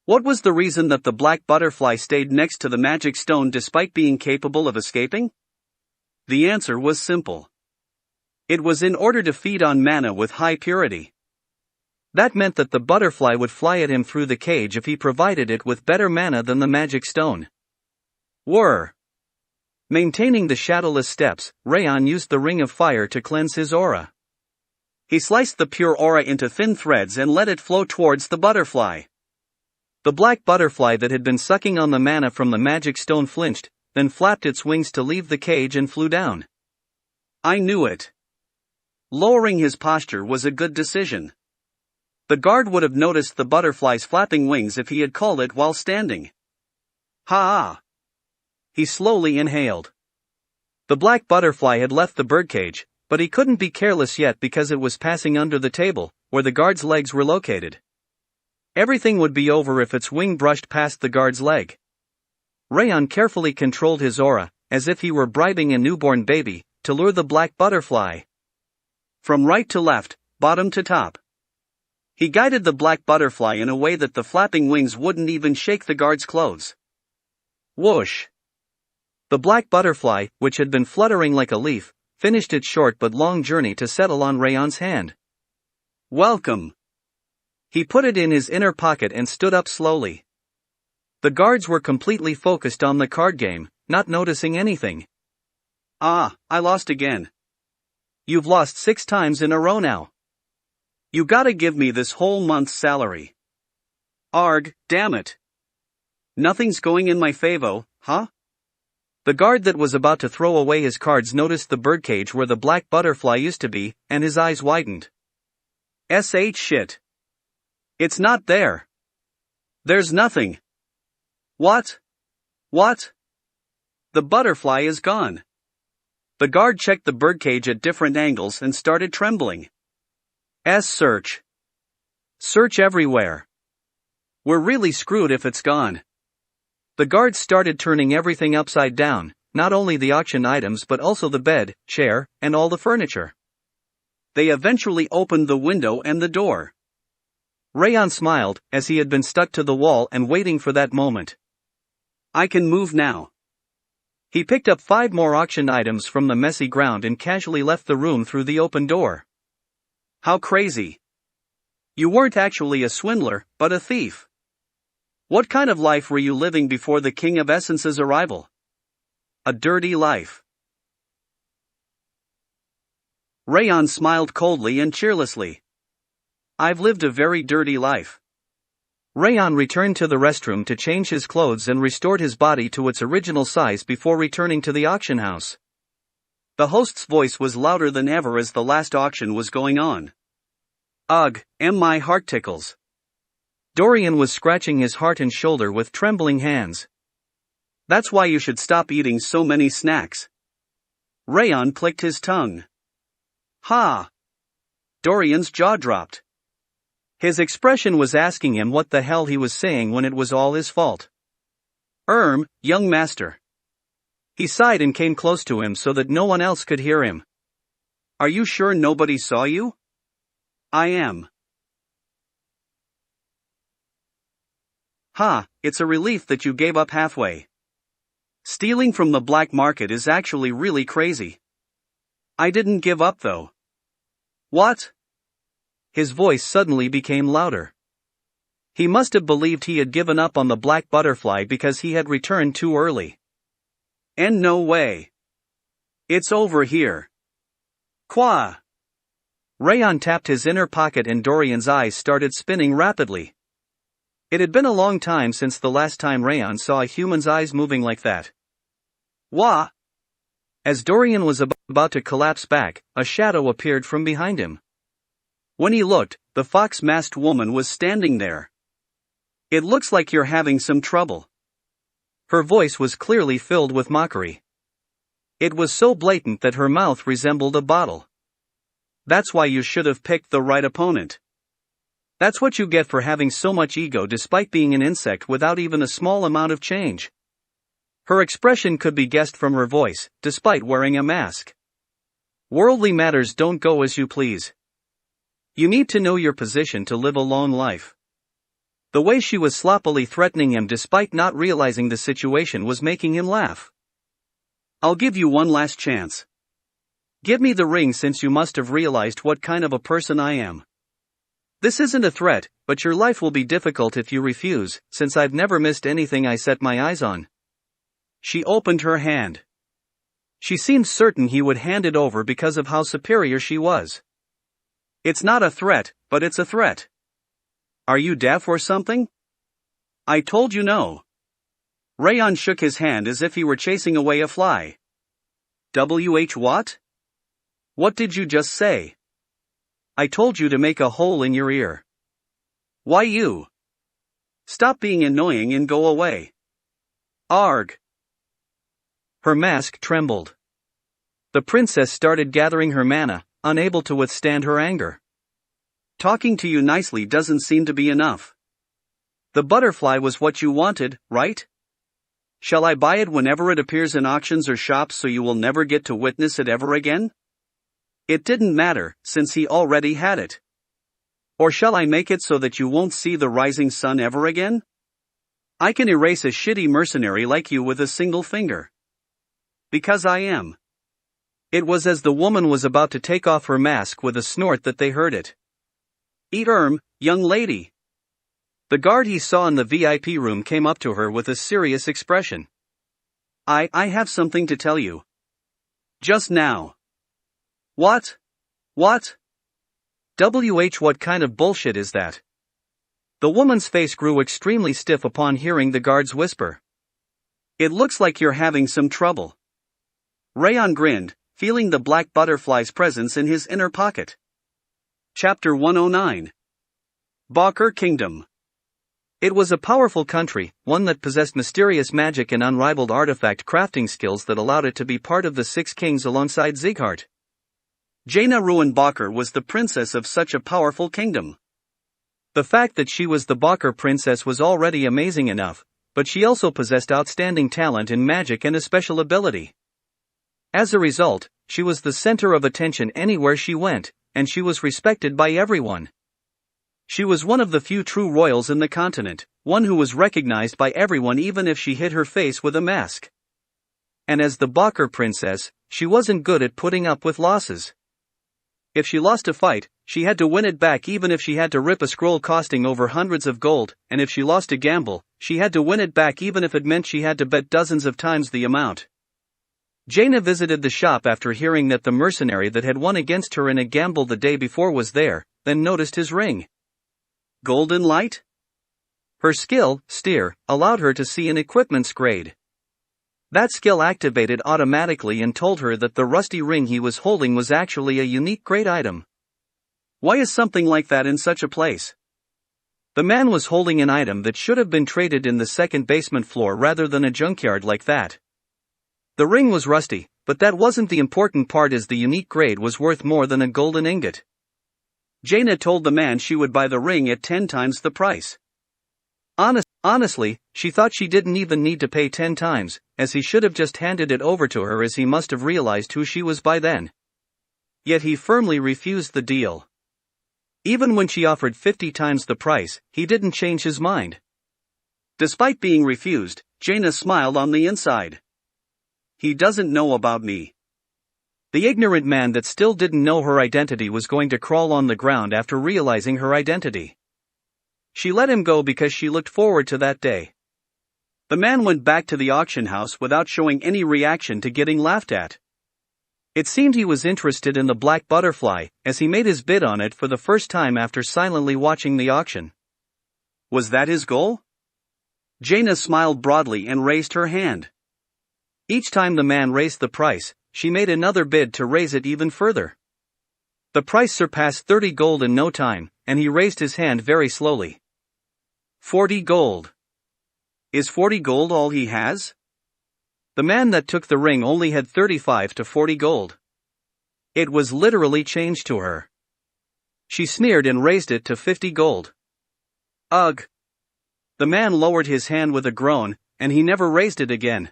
What was the reason that the black butterfly stayed next to the magic stone despite being capable of escaping? The answer was simple. It was in order to feed on mana with high purity. That meant that the butterfly would fly at him through the cage if he provided it with better mana than the magic stone. Whir. Maintaining the shadowless steps, Raon used the ring of fire to cleanse his aura. He sliced the pure aura into thin threads and let it flow towards the butterfly. The black butterfly that had been sucking on the mana from the magic stone flinched, then flapped its wings to leave the cage and flew down. I knew it. Lowering his posture was a good decision. The guard would have noticed the butterfly's flapping wings if he had called it while standing. Ha! He slowly inhaled. The black butterfly had left the birdcage, but he couldn't be careless yet because it was passing under the table, where the guard's legs were located. Everything would be over if its wing brushed past the guard's leg. Raon carefully controlled his aura, as if he were bribing a newborn baby, to lure the black butterfly. From right to left, bottom to top. He guided the black butterfly in a way that the flapping wings wouldn't even shake the guard's clothes. Whoosh! The black butterfly, which had been fluttering like a leaf, finished its short but long journey to settle on Raon's hand. Welcome! He put it in his inner pocket and stood up slowly. The guards were completely focused on the card game, not noticing anything. Ah, I lost again. You've lost 6 times in a row now. You gotta give me this whole month's salary. Arg, damn it. Nothing's going in my favor, huh? The guard that was about to throw away his cards noticed the birdcage where the black butterfly used to be, and his eyes widened. Shit. It's not there. There's nothing. What? What? The butterfly is gone. The guard checked the birdcage at different angles and started trembling. Search. Search everywhere. We're really screwed if it's gone. The guards started turning everything upside down, not only the auction items but also the bed, chair, and all the furniture. They eventually opened the window and the door. Raon smiled, as he had been stuck to the wall and waiting for that moment. I can move now. He picked up 5 more auction items from the messy ground and casually left the room through the open door. How crazy. You weren't actually a swindler, but a thief. What kind of life were you living before the King of Essence's arrival? A dirty life. Raon smiled coldly and cheerlessly. I've lived a very dirty life. Raon returned to the restroom to change his clothes and restored his body to its original size before returning to the auction house. The host's voice was louder than ever as the last auction was going on. Ugh, my heart tickles. Dorian was scratching his heart and shoulder with trembling hands. That's why you should stop eating so many snacks. Raon clicked his tongue. Ha! Dorian's jaw dropped. His expression was asking him what the hell he was saying when it was all his fault. Young master. He sighed and came close to him so that no one else could hear him. Are you sure nobody saw you? I am. It's a relief that you gave up halfway. Stealing from the black market is actually really crazy. I didn't give up though. What? His voice suddenly became louder. He must have believed he had given up on the black butterfly because he had returned too early. And no way. It's over here. Qua. Raon tapped his inner pocket and Dorian's eyes started spinning rapidly. It had been a long time since the last time Raon saw a human's eyes moving like that. Wah! As Dorian was about to collapse back, a shadow appeared from behind him. When he looked, the fox-masked woman was standing there. It looks like you're having some trouble. Her voice was clearly filled with mockery. It was so blatant that her mouth resembled a bottle. That's why you should have picked the right opponent. That's what you get for having so much ego despite being an insect without even a small amount of change. Her expression could be guessed from her voice, despite wearing a mask. Worldly matters don't go as you please. You need to know your position to live a long life. The way she was sloppily threatening him despite not realizing the situation was making him laugh. I'll give you one last chance. Give me the ring since you must have realized what kind of a person I am. This isn't a threat, but your life will be difficult if you refuse, since I've never missed anything I set my eyes on. She opened her hand. She seemed certain he would hand it over because of how superior she was. It's not a threat, but it's a threat. Are you deaf or something? I told you no. Raon shook his hand as if he were chasing away a fly. What? What did you just say? I told you to make a hole in your ear. Why you? Stop being annoying and go away. Arg. Her mask trembled. The princess started gathering her mana, unable to withstand her anger. Talking to you nicely doesn't seem to be enough. The butterfly was what you wanted, right? Shall I buy it whenever it appears in auctions or shops so you will never get to witness it ever again? It didn't matter, since he already had it. Or shall I make it so that you won't see the rising sun ever again? I can erase a shitty mercenary like you with a single finger. Because I am. It was as the woman was about to take off her mask with a snort that they heard it. Eat young lady. The guard he saw in the VIP room came up to her with a serious expression. I have something to tell you. Just now. What? What? What kind of bullshit is that? The woman's face grew extremely stiff upon hearing the guard's whisper. It looks like you're having some trouble. Raon grinned, feeling the black butterfly's presence in his inner pocket. Chapter 109. Bakr Kingdom. It was a powerful country, one that possessed mysterious magic and unrivaled artifact crafting skills that allowed it to be part of the Six Kings alongside Sieghart. Jaina Ruin Bakr was the princess of such a powerful kingdom. The fact that she was the Bakr princess was already amazing enough, but she also possessed outstanding talent in magic and a special ability. As a result, she was the center of attention anywhere she went, and she was respected by everyone. She was one of the few true royals in the continent, one who was recognized by everyone even if she hid her face with a mask. And as the Bakr princess, she wasn't good at putting up with losses. If she lost a fight, she had to win it back even if she had to rip a scroll costing over hundreds of gold, and if she lost a gamble, she had to win it back even if it meant she had to bet dozens of times the amount. Jaina visited the shop after hearing that the mercenary that had won against her in a gamble the day before was there, then noticed his ring. Golden light? Her skill, Steer, allowed her to see an equipment's grade. That skill activated automatically and told her that the rusty ring he was holding was actually a unique grade item. Why is something like that in such a place? The man was holding an item that should have been traded in the second basement floor rather than a junkyard like that. The ring was rusty, but that wasn't the important part, as the unique grade was worth more than a golden ingot. Jaina told the man she would buy the ring at 10 times the price. Honestly, she thought she didn't even need to pay 10 times, as he should have just handed it over to her, as he must have realized who she was by then. Yet he firmly refused the deal. Even when she offered 50 times the price, he didn't change his mind. Despite being refused, Jaina smiled on the inside. He doesn't know about me. The ignorant man that still didn't know her identity was going to crawl on the ground after realizing her identity. She let him go because she looked forward to that day. The man went back to the auction house without showing any reaction to getting laughed at. It seemed he was interested in the black butterfly, as he made his bid on it for the first time after silently watching the auction. Was that his goal? Jaina smiled broadly and raised her hand. Each time the man raised the price, she made another bid to raise it even further. The price surpassed 30 gold in no time, and he raised his hand very slowly. 40 gold. Is 40 gold all he has? The man that took the ring only had 35 to 40 gold. It was literally changed to her. She sneered and raised it to 50 gold. Ugh. The man lowered his hand with a groan, and he never raised it again.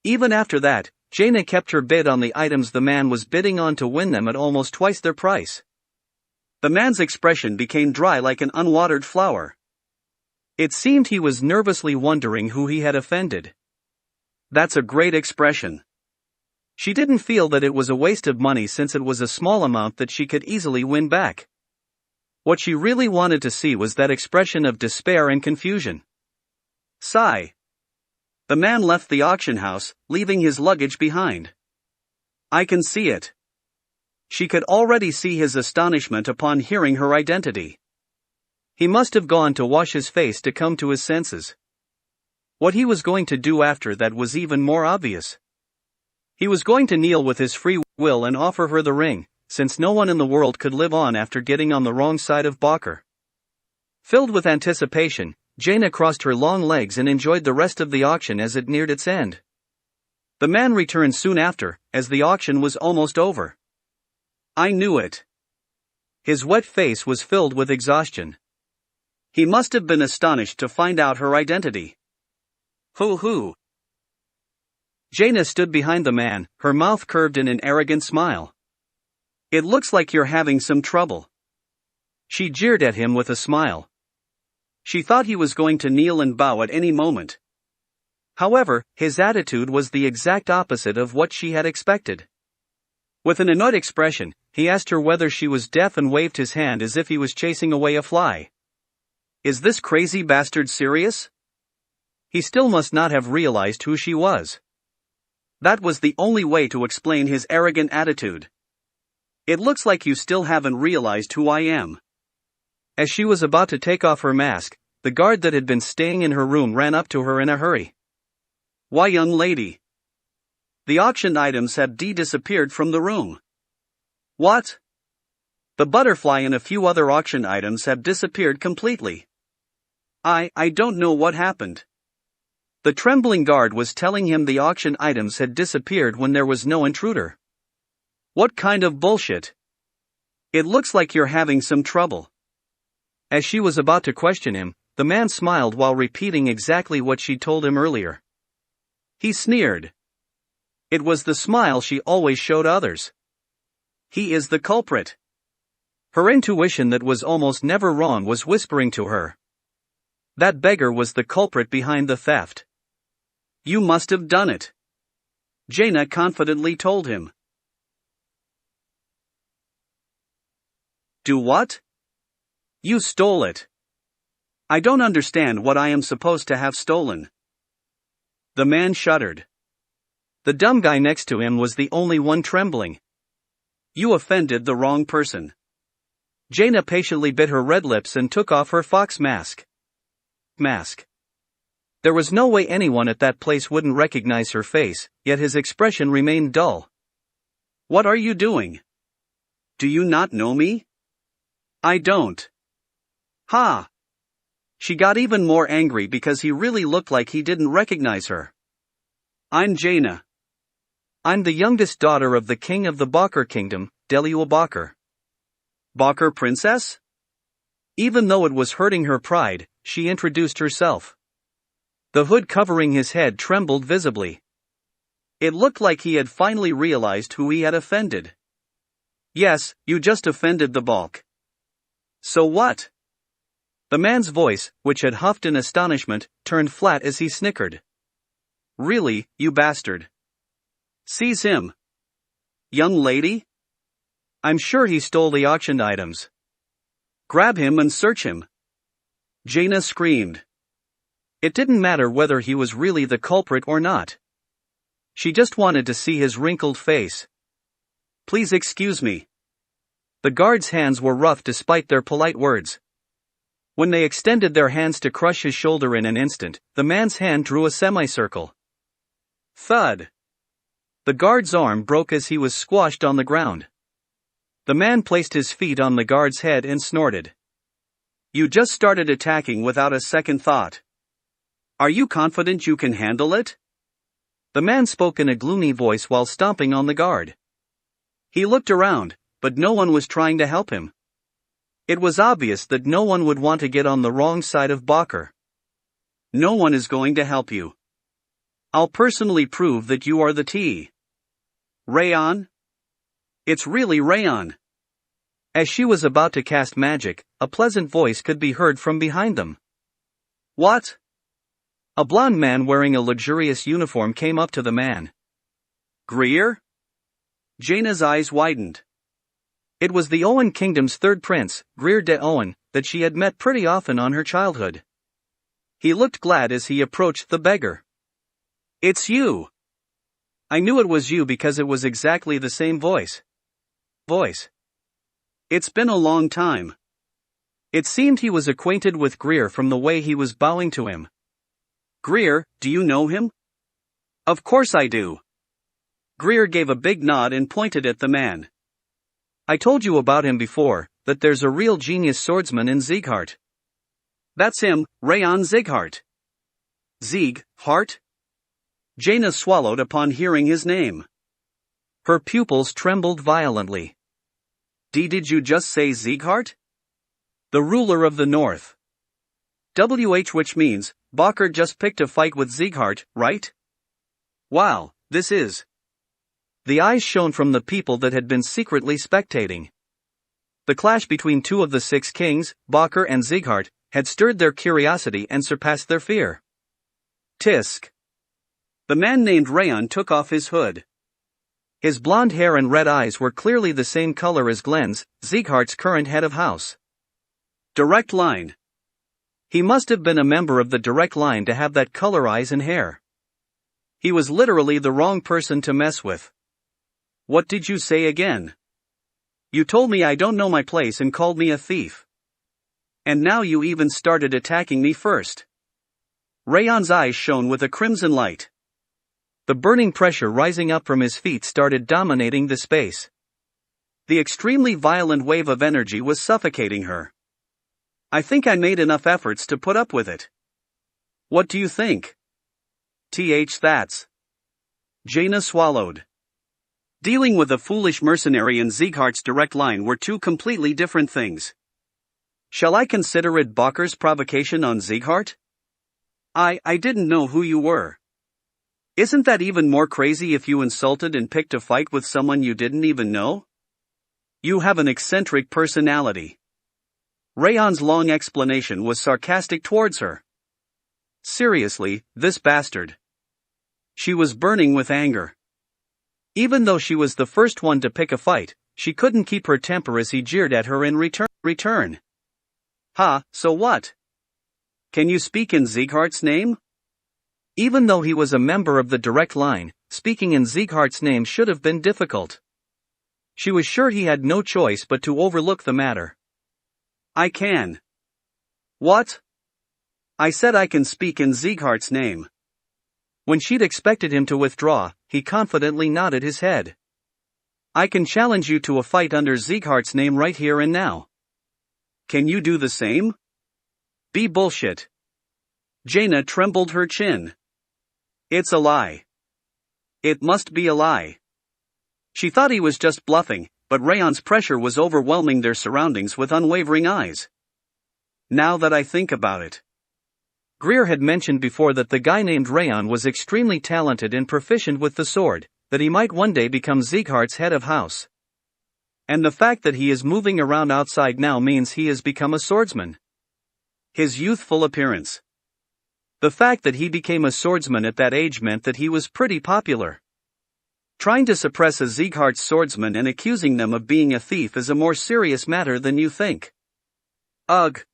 Even after that, Jaina kept her bid on the items the man was bidding on to win them at almost twice their price. The man's expression became dry like an unwatered flower. It seemed he was nervously wondering who he had offended. That's a great expression. She didn't feel that it was a waste of money since it was a small amount that she could easily win back. What she really wanted to see was that expression of despair and confusion. Sigh. The man left the auction house, leaving his luggage behind. I can see it. She could already see his astonishment upon hearing her identity. He must have gone to wash his face to come to his senses. What he was going to do after that was even more obvious. He was going to kneel with his free will and offer her the ring, since no one in the world could live on after getting on the wrong side of Bakr. Filled with anticipation, Jaina crossed her long legs and enjoyed the rest of the auction as it neared its end. The man returned soon after, as the auction was almost over. I knew it. His wet face was filled with exhaustion. He must have been astonished to find out her identity. Hoo-hoo. Jaina stood behind the man, her mouth curved in an arrogant smile. It looks like you're having some trouble. She jeered at him with a smile. She thought he was going to kneel and bow at any moment. However, his attitude was the exact opposite of what she had expected. With an annoyed expression, he asked her whether she was deaf and waved his hand as if he was chasing away a fly. Is this crazy bastard serious? He still must not have realized who she was. That was the only way to explain his arrogant attitude. It looks like you still haven't realized who I am. As she was about to take off her mask, the guard that had been staying in her room ran up to her in a hurry. Why, young lady? The auction items have disappeared from the room. What? The butterfly and a few other auction items have disappeared completely. I don't know what happened. The trembling guard was telling him the auction items had disappeared when there was no intruder. What kind of bullshit? It looks like you're having some trouble. As she was about to question him, the man smiled while repeating exactly what she told him earlier. He sneered. It was the smile she always showed others. He is the culprit. Her intuition that was almost never wrong was whispering to her. That beggar was the culprit behind the theft. You must have done it. Jaina confidently told him. Do what? You stole it. I don't understand what I am supposed to have stolen. The man shuddered. The dumb guy next to him was the only one trembling. You offended the wrong person. Jaina patiently bit her red lips and took off her fox mask. There was no way anyone at that place wouldn't recognize her face, yet his expression remained dull. What are you doing? Do you not know me? I don't. Ha! She got even more angry because he really looked like he didn't recognize her. I'm Jaina. I'm the youngest daughter of the king of the Bakr kingdom, Delua Bakr. Bakr princess? Even though it was hurting her pride, she introduced herself. The hood covering his head trembled visibly. It looked like he had finally realized who he had offended. Yes, you just offended the Balk. So what? The man's voice, which had huffed in astonishment, turned flat as he snickered. Really, you bastard. Seize him. Young lady? I'm sure he stole the auctioned items. Grab him and search him. Jaina screamed. It didn't matter whether he was really the culprit or not. She just wanted to see his wrinkled face. Please excuse me. The guards' hands were rough despite their polite words. When they extended their hands to crush his shoulder in an instant, the man's hand drew a semicircle. Thud. The guard's arm broke as he was squashed on the ground. The man placed his feet on the guard's head and snorted. You just started attacking without a second thought. Are you confident you can handle it? The man spoke in a gloomy voice while stomping on the guard. He looked around, but no one was trying to help him. It was obvious that no one would want to get on the wrong side of Bakr. No one is going to help you. I'll personally prove that you are the T. Raon? It's really Raon. As she was about to cast magic, a pleasant voice could be heard from behind them. What? A blond man wearing a luxurious uniform came up to the man. Greer? Jaina's eyes widened. It was the Owen kingdom's third prince, Greer de Owen, that she had met pretty often on her childhood. He looked glad as he approached the beggar. It's you! I knew it was you because it was exactly the same voice. It's been a long time. It seemed he was acquainted with Greer from the way he was bowing to him. Greer, do you know him? Of course I do. Greer gave a big nod and pointed at the man. I told you about him before, that there's a real genius swordsman in Sieghart. That's him, Raon Sieghart. Sieghart? Jaina swallowed upon hearing his name. Her pupils trembled violently. Did you just say Sieghart? The ruler of the north. Which means, Bakker just picked a fight with Sieghart, right? Wow, this is. The eyes shone from the people that had been secretly spectating. The clash between two of the six kings, Bakker and Sieghart, had stirred their curiosity and surpassed their fear. Tisk. The man named Raon took off his hood. His blonde hair and red eyes were clearly the same color as Glenn's, Sieghart's current head of house. Direct line. He must have been a member of the direct line to have that color eyes and hair. He was literally the wrong person to mess with. What did you say again? You told me I don't know my place and called me a thief. And now you even started attacking me first. Rayon's eyes shone with a crimson light. The burning pressure rising up from his feet started dominating the space. The extremely violent wave of energy was suffocating her. I think I made enough efforts to put up with it. What do you think? That's. Jaina swallowed. Dealing with a foolish mercenary and Sieghart's direct line were two completely different things. Shall I consider it Bakker's provocation on Sieghart? I didn't know who you were. Isn't that even more crazy if you insulted and picked a fight with someone you didn't even know? You have an eccentric personality. Rayon's long explanation was sarcastic towards her. Seriously, this bastard. She was burning with anger. Even though she was the first one to pick a fight, she couldn't keep her temper as he jeered at her in return. Ha, so what? Can you speak in Sieghart's name? Even though he was a member of the direct line, speaking in Sieghart's name should have been difficult. She was sure he had no choice but to overlook the matter. I can. What? I said I can speak in Sieghart's name. When she'd expected him to withdraw, he confidently nodded his head. I can challenge you to a fight under Sieghart's name right here and now. Can you do the same? Be bullshit. Jaina trembled her chin. It's a lie. It must be a lie. She thought he was just bluffing, but Rayon's pressure was overwhelming their surroundings with unwavering eyes. Now that I think about it. Greer had mentioned before that the guy named Raon was extremely talented and proficient with the sword, that he might one day become Sieghart's head of house. And the fact that he is moving around outside now means he has become a swordsman. His youthful appearance. The fact that he became a swordsman at that age meant that he was pretty popular. Trying to suppress a Sieghart's swordsman and accusing them of being a thief is a more serious matter than you think. Ugh.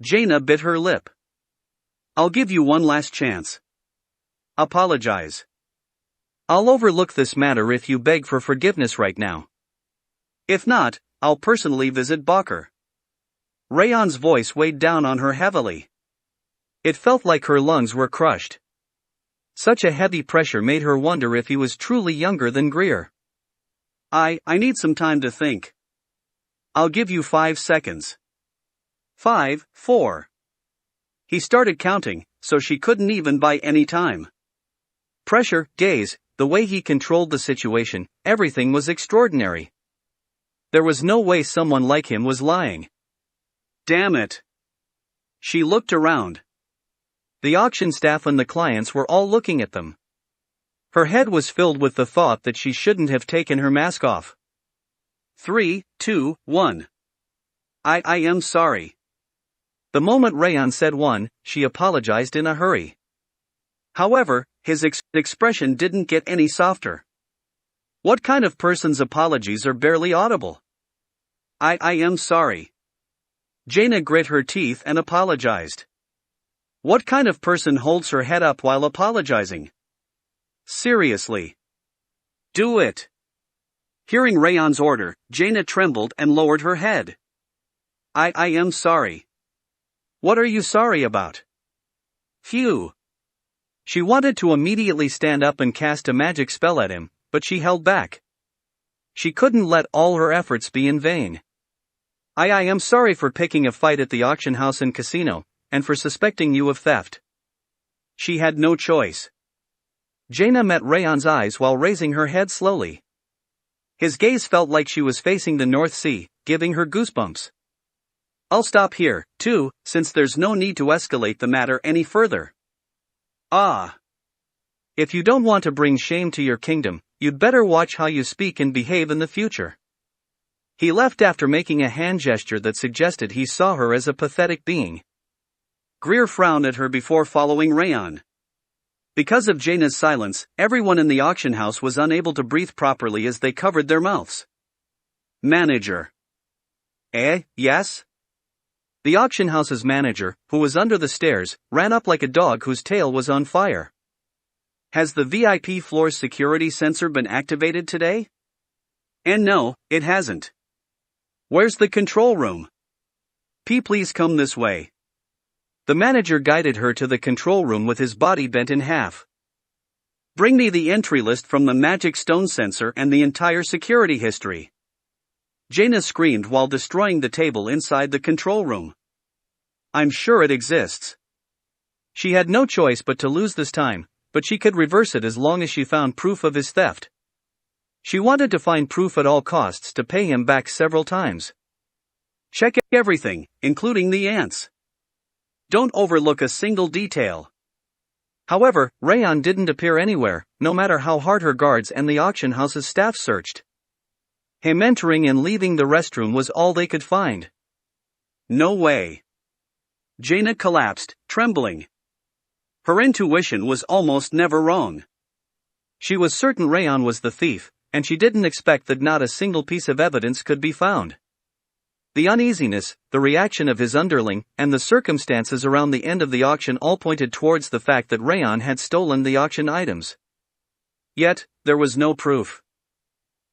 Jaina bit her lip. I'll give you one last chance. Apologize. I'll overlook this matter if you beg for forgiveness right now. If not, I'll personally visit Bakker. Rayon's voice weighed down on her heavily. It felt like her lungs were crushed. Such a heavy pressure made her wonder if he was truly younger than Greer. I need some time to think. I'll give you 5 seconds. 5, 4. He started counting, so she couldn't even buy any time. Pressure, gaze, the way he controlled the situation, everything was extraordinary. There was no way someone like him was lying. Damn it. She looked around. The auction staff and the clients were all looking at them. Her head was filled with the thought that she shouldn't have taken her mask off. 3, 2, 1. I am sorry. The moment Raon said 1, she apologized in a hurry. However, his expression didn't get any softer. What kind of person's apologies are barely audible? I am sorry. Jaina grit her teeth and apologized. What kind of person holds her head up while apologizing? Seriously. Do it. Hearing Raon's order, Jaina trembled and lowered her head. I am sorry. What are you sorry about? Phew. She wanted to immediately stand up and cast a magic spell at him, but she held back. She couldn't let all her efforts be in vain. I am sorry for picking a fight at the auction house and casino, and for suspecting you of theft. She had no choice. Jaina met Raon's eyes while raising her head slowly. His gaze felt like she was facing the North Sea, giving her goosebumps. I'll stop here, too, since there's no need to escalate the matter any further. Ah. If you don't want to bring shame to your kingdom, you'd better watch how you speak and behave in the future. He left after making a hand gesture that suggested he saw her as a pathetic being. Greer frowned at her before following Raon. Because of Jaina's silence, everyone in the auction house was unable to breathe properly as they covered their mouths. Manager. Yes? The auction house's manager, who was under the stairs, ran up like a dog whose tail was on fire. Has the VIP floor's security sensor been activated today? And no, it hasn't. Where's the control room? Please come this way. The manager guided her to the control room with his body bent in half. Bring me the entry list from the magic stone sensor and the entire security history. Jaina screamed while destroying the table inside the control room. I'm sure it exists. She had no choice but to lose this time, but she could reverse it as long as she found proof of his theft. She wanted to find proof at all costs to pay him back several times. Check everything, including the ants. Don't overlook a single detail. However, Raon didn't appear anywhere, no matter how hard her guards and the auction house's staff searched. Him entering and leaving the restroom was all they could find. No way. Jaina collapsed, trembling. Her intuition was almost never wrong. She was certain Raon was the thief, and she didn't expect that not a single piece of evidence could be found. The uneasiness, the reaction of his underling, and the circumstances around the end of the auction all pointed towards the fact that Raon had stolen the auction items. Yet, there was no proof.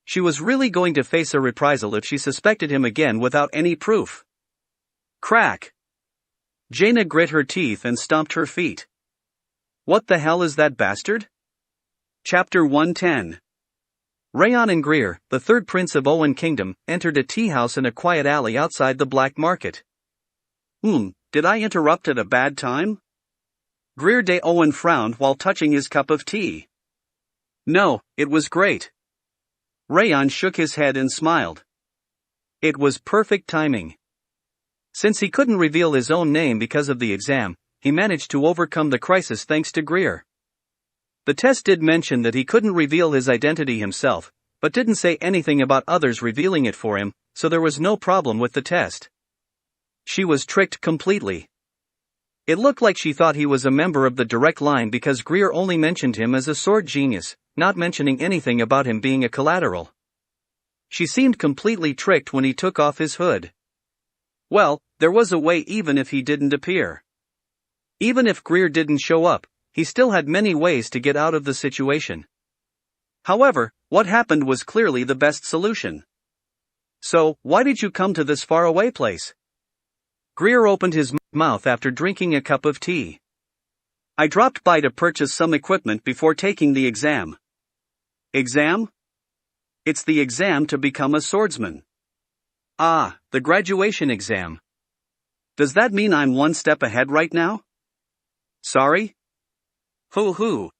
She was really going to face a reprisal if she suspected him again without any proof. Crack! Jaina grit her teeth and stomped her feet. What the hell is that bastard? Chapter 110. Raon and Greer, the third prince of Owen Kingdom, entered a tea house in a quiet alley outside the black market. Did I interrupt at a bad time? Greer de Owen frowned while touching his cup of tea. No, it was great. Raon shook his head and smiled. It was perfect timing. Since he couldn't reveal his own name because of the exam, he managed to overcome the crisis thanks to Greer. The test did mention that he couldn't reveal his identity himself, but didn't say anything about others revealing it for him, so there was no problem with the test. She was tricked completely. It looked like she thought he was a member of the direct line because Greer only mentioned him as a sword genius, not mentioning anything about him being a collateral. She seemed completely tricked when he took off his hood. Well, there was a way even if he didn't appear. Even if Greer didn't show up, he still had many ways to get out of the situation. However, what happened was clearly the best solution. So, why did you come to this faraway place? Greer opened his mouth after drinking a cup of tea. I dropped by to purchase some equipment before taking the exam. Exam? It's the exam to become a swordsman. Ah, the graduation exam. Does that mean I'm one step ahead right now? Sorry? Hoo.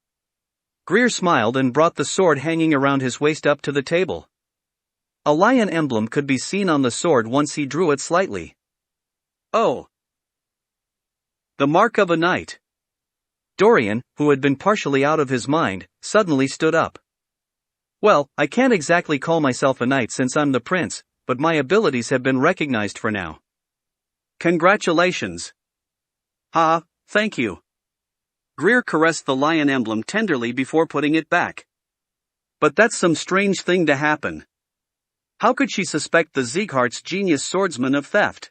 Greer smiled and brought the sword hanging around his waist up to the table. A lion emblem could be seen on the sword once he drew it slightly. Oh. The mark of a knight. Dorian, who had been partially out of his mind, suddenly stood up. Well, I can't exactly call myself a knight since I'm the prince, but my abilities have been recognized for now. Congratulations. Thank you. Greer caressed the lion emblem tenderly before putting it back. But that's some strange thing to happen. How could she suspect the Sieghart's genius swordsman of theft?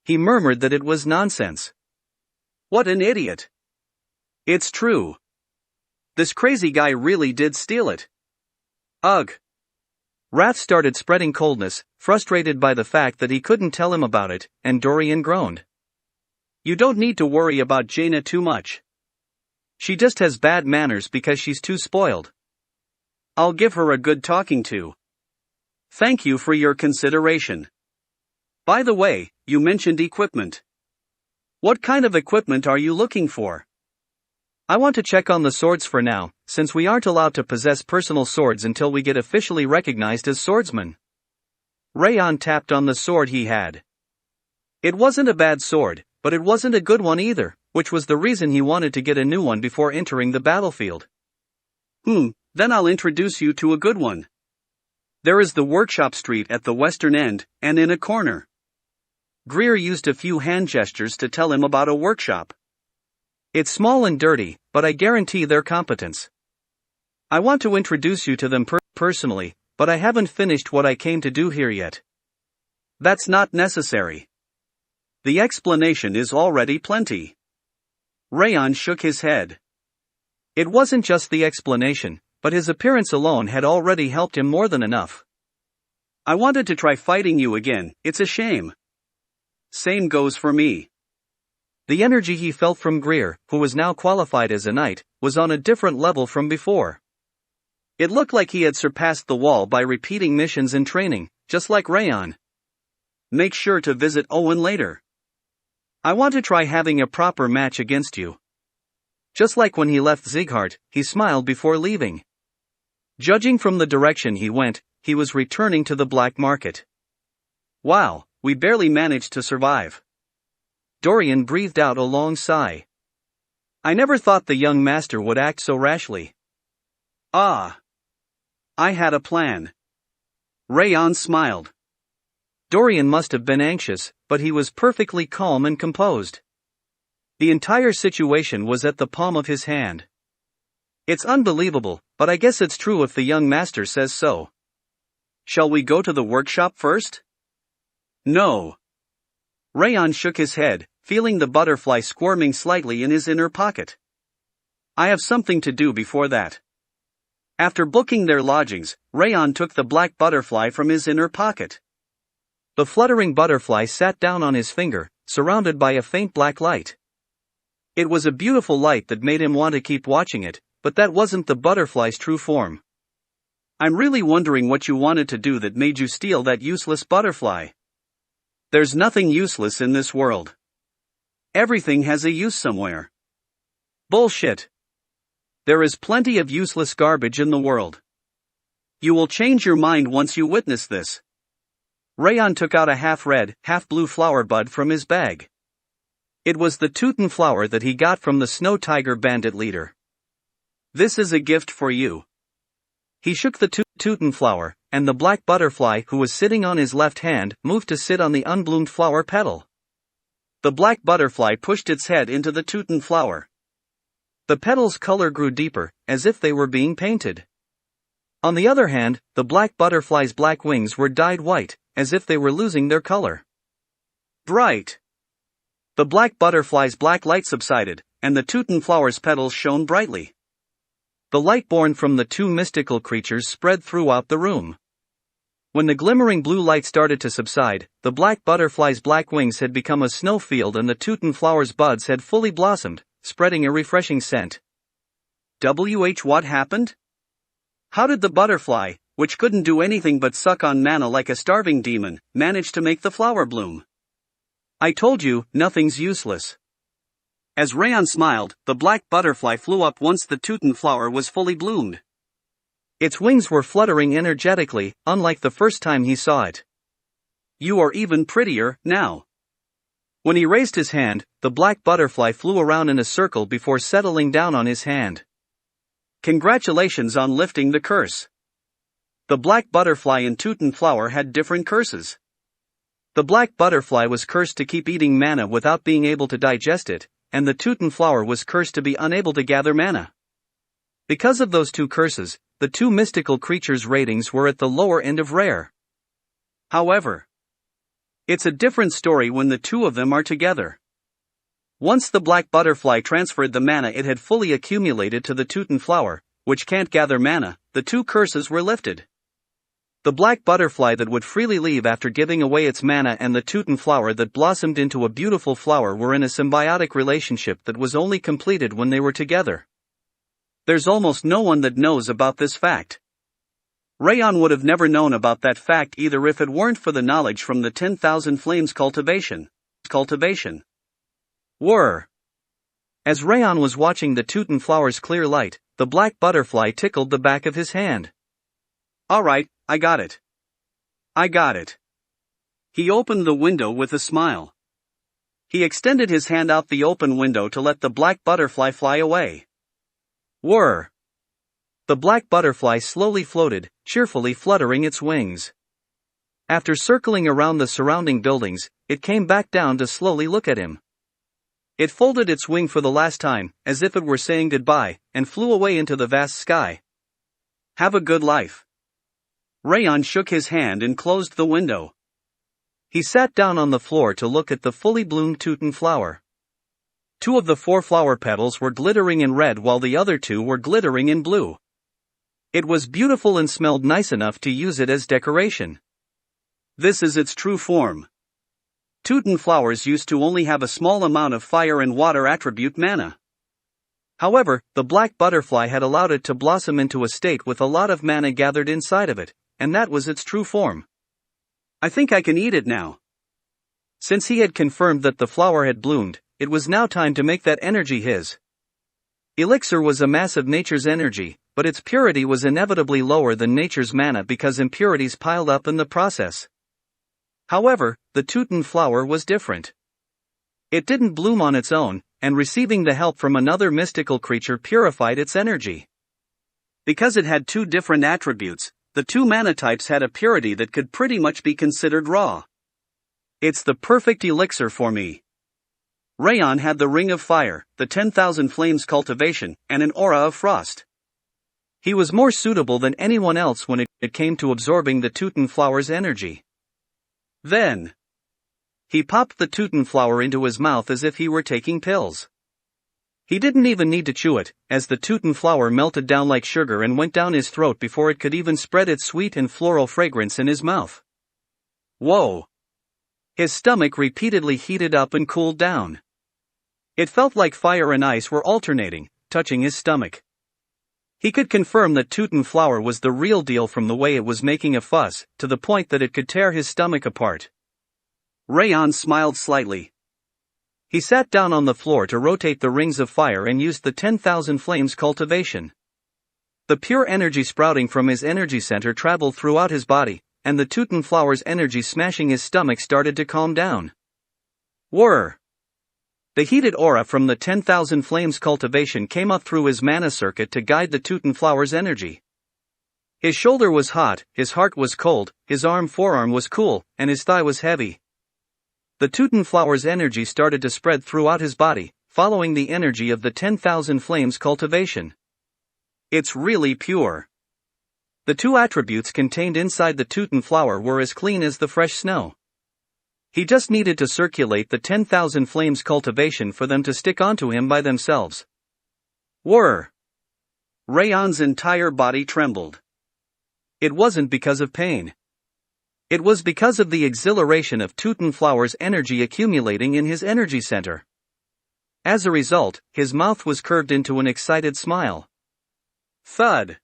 He murmured that it was nonsense. What an idiot. It's true. This crazy guy really did steal it. Ugh. Wrath started spreading coldness, frustrated by the fact that he couldn't tell him about it, and Dorian groaned. You don't need to worry about Jaina too much. She just has bad manners because she's too spoiled. I'll give her a good talking to. Thank you for your consideration. By the way, you mentioned equipment. What kind of equipment are you looking for? I want to check on the swords for now, since we aren't allowed to possess personal swords until we get officially recognized as swordsmen. Raon tapped on the sword he had. It wasn't a bad sword, but it wasn't a good one either, which was the reason he wanted to get a new one before entering the battlefield. Then I'll introduce you to a good one. There is the workshop street at the western end, and in a corner. Greer used a few hand gestures to tell him about a workshop. It's small and dirty, but I guarantee their competence. I want to introduce you to them personally, but I haven't finished what I came to do here yet. That's not necessary. The explanation is already plenty. Raon shook his head. It wasn't just the explanation, but his appearance alone had already helped him more than enough. I wanted to try fighting you again, it's a shame. Same goes for me. The energy he felt from Greer, who was now qualified as a knight, was on a different level from before. It looked like he had surpassed the wall by repeating missions and training, just like Raon. Make sure to visit Owen later. I want to try having a proper match against you. Just like when he left Zieghart, he smiled before leaving. Judging from the direction he went, he was returning to the black market. Wow, we barely managed to survive. Dorian breathed out a long sigh. I never thought the young master would act so rashly. I had a plan. Raon smiled. Dorian must have been anxious, but he was perfectly calm and composed. The entire situation was at the palm of his hand. It's unbelievable, but I guess it's true if the young master says so. Shall we go to the workshop first? No. Raon shook his head, feeling the butterfly squirming slightly in his inner pocket. I have something to do before that. After booking their lodgings, Raon took the black butterfly from his inner pocket. The fluttering butterfly sat down on his finger, surrounded by a faint black light. It was a beautiful light that made him want to keep watching it, but that wasn't the butterfly's true form. I'm really wondering what you wanted to do that made you steal that useless butterfly. There's nothing useless in this world. Everything has a use somewhere. Bullshit. There is plenty of useless garbage in the world. You will change your mind once you witness this. Raon took out a half-red, half-blue flower bud from his bag. It was the Teuton flower that he got from the Snow Tiger bandit leader. This is a gift for you. He shook the Teuton flower, and the black butterfly who was sitting on his left hand moved to sit on the unbloomed flower petal. The black butterfly pushed its head into the Teuton flower. The petal's color grew deeper, as if they were being painted. On the other hand, the black butterfly's black wings were dyed white, as if they were losing their color. Bright. The black butterfly's black light subsided, and the Teuton flower's petals shone brightly. The light born from the two mystical creatures spread throughout the room. When the glimmering blue light started to subside, the black butterfly's black wings had become a snowfield and the Teuton flower's buds had fully blossomed, spreading a refreshing scent. What happened? How did the butterfly, which couldn't do anything but suck on mana like a starving demon, manage to make the flower bloom? I told you, nothing's useless. As Raon smiled, the black butterfly flew up once the Teuton flower was fully bloomed. Its wings were fluttering energetically, unlike the first time he saw it. You are even prettier, now. When he raised his hand, the black butterfly flew around in a circle before settling down on his hand. Congratulations on lifting the curse. The black butterfly and Teuton flower had different curses. The black butterfly was cursed to keep eating mana without being able to digest it, and the Teuton flower was cursed to be unable to gather mana. Because of those two curses, the two mystical creatures' ratings were at the lower end of rare. However, it's a different story when the two of them are together. Once the black butterfly transferred the mana it had fully accumulated to the Tuten flower, which can't gather mana, the two curses were lifted. The black butterfly that would freely leave after giving away its mana and the Tuten flower that blossomed into a beautiful flower were in a symbiotic relationship that was only completed when they were together. There's almost no one that knows about this fact. Raon would have never known about that fact either if it weren't for the knowledge from the 10,000 Flames cultivation. As Raon was watching the Tuten flower's clear light, the black butterfly tickled the back of his hand. Alright, I got it. He opened the window with a smile. He extended his hand out the open window to let the black butterfly fly away. Whir! The black butterfly slowly floated, cheerfully fluttering its wings. After circling around the surrounding buildings, it came back down to slowly look at him. It folded its wing for the last time, as if it were saying goodbye, and flew away into the vast sky. Have a good life. Raon shook his hand and closed the window. He sat down on the floor to look at the fully bloomed Tuten flower. 2 of the 4 flower petals were glittering in red while the other 2 were glittering in blue. It was beautiful and smelled nice enough to use it as decoration. This is its true form. Tuten flowers used to only have a small amount of fire and water attribute mana. However, the black butterfly had allowed it to blossom into a state with a lot of mana gathered inside of it, and that was its true form. I think I can eat it now. Since he had confirmed that the flower had bloomed, it was now time to make that energy his. Elixir was a mass of nature's energy, but its purity was inevitably lower than nature's mana because impurities piled up in the process. However, the Tuten flower was different. It didn't bloom on its own, and receiving the help from another mystical creature purified its energy. Because it had 2 different attributes, the 2 mana types had a purity that could pretty much be considered raw. It's the perfect elixir for me. Raon had the Ring of Fire, the 10,000 Flames cultivation, and an aura of frost. He was more suitable than anyone else when it came to absorbing the Tuten flower's energy. Then, he popped the Tuten flower into his mouth as if he were taking pills. He didn't even need to chew it, as the Tuten flower melted down like sugar and went down his throat before it could even spread its sweet and floral fragrance in his mouth. Whoa! His stomach repeatedly heated up and cooled down. It felt like fire and ice were alternating, touching his stomach. He could confirm that Tuten flower was the real deal from the way it was making a fuss, to the point that it could tear his stomach apart. Raon smiled slightly. He sat down on the floor to rotate the rings of fire and used the 10,000 Flames cultivation. The pure energy sprouting from his energy center traveled throughout his body, and the Tuten flower's energy smashing his stomach started to calm down. Whir! The heated aura from the 10,000 Flames cultivation came up through his mana circuit to guide the Tuten flower's energy. His shoulder was hot, his heart was cold, his forearm was cool, and his thigh was heavy. The Tuten flower's energy started to spread throughout his body, following the energy of the 10,000 Flames cultivation. It's really pure. The 2 attributes contained inside the Tuten flower were as clean as the fresh snow. He just needed to circulate the 10,000 Flames cultivation for them to stick onto him by themselves. Whir! Raon's entire body trembled. It wasn't because of pain. It was because of the exhilaration of Tuten flower's energy accumulating in his energy center. As a result, his mouth was curved into an excited smile. Thud!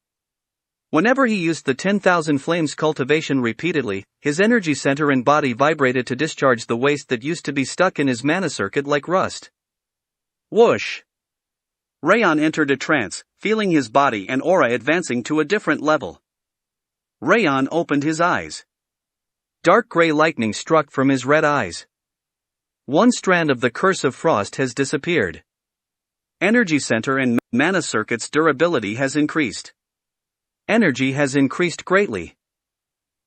Whenever he used the 10,000 Flames cultivation repeatedly, his energy center and body vibrated to discharge the waste that used to be stuck in his mana circuit like rust. Whoosh! Raon entered a trance, feeling his body and aura advancing to a different level. Raon opened his eyes. Dark gray lightning struck from his red eyes. One strand of the curse of frost has disappeared. Energy center and mana circuit's durability has increased. Energy has increased greatly.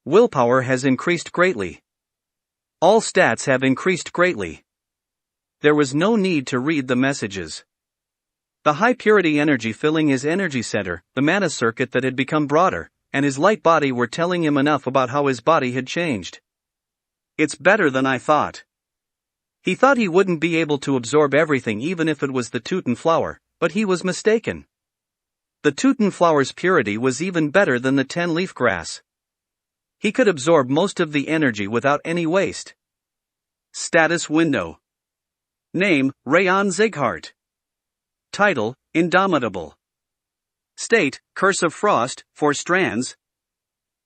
Willpower has increased greatly. All stats have increased greatly. There was no need to read the messages. The high purity energy filling his energy center, the mana circuit that had become broader, and his light body were telling him enough about how his body had changed. It's better than I thought. He thought he wouldn't be able to absorb everything even if it was the Tuten flower, but he was mistaken. The Tuten flower's purity was even better than the 10-leaf grass. He could absorb most of the energy without any waste. Status window. Name, Raon Zighart. Title, Indomitable. State, Curse of Frost, 4 strands.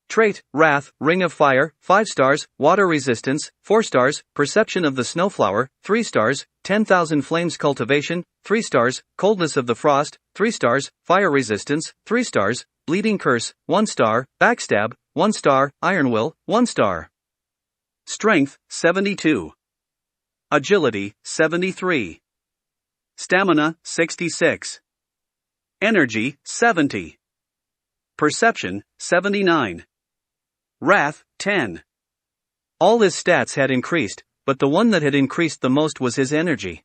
Trait, Wrath, Ring of Fire, 5 stars, Water Resistance, 4 stars, Perception of the Snowflower, 3 stars, 10,000 Flames Cultivation, 3 stars, Coldness of the Frost, 3 stars, Fire Resistance, 3 stars, Bleeding Curse, 1 star, Backstab, 1 star, Iron Will, 1 star. Strength, 72. Agility, 73. Stamina, 66. Energy, 70. Perception, 79. Wrath, 10. All his stats had increased, but the one that had increased the most was his energy.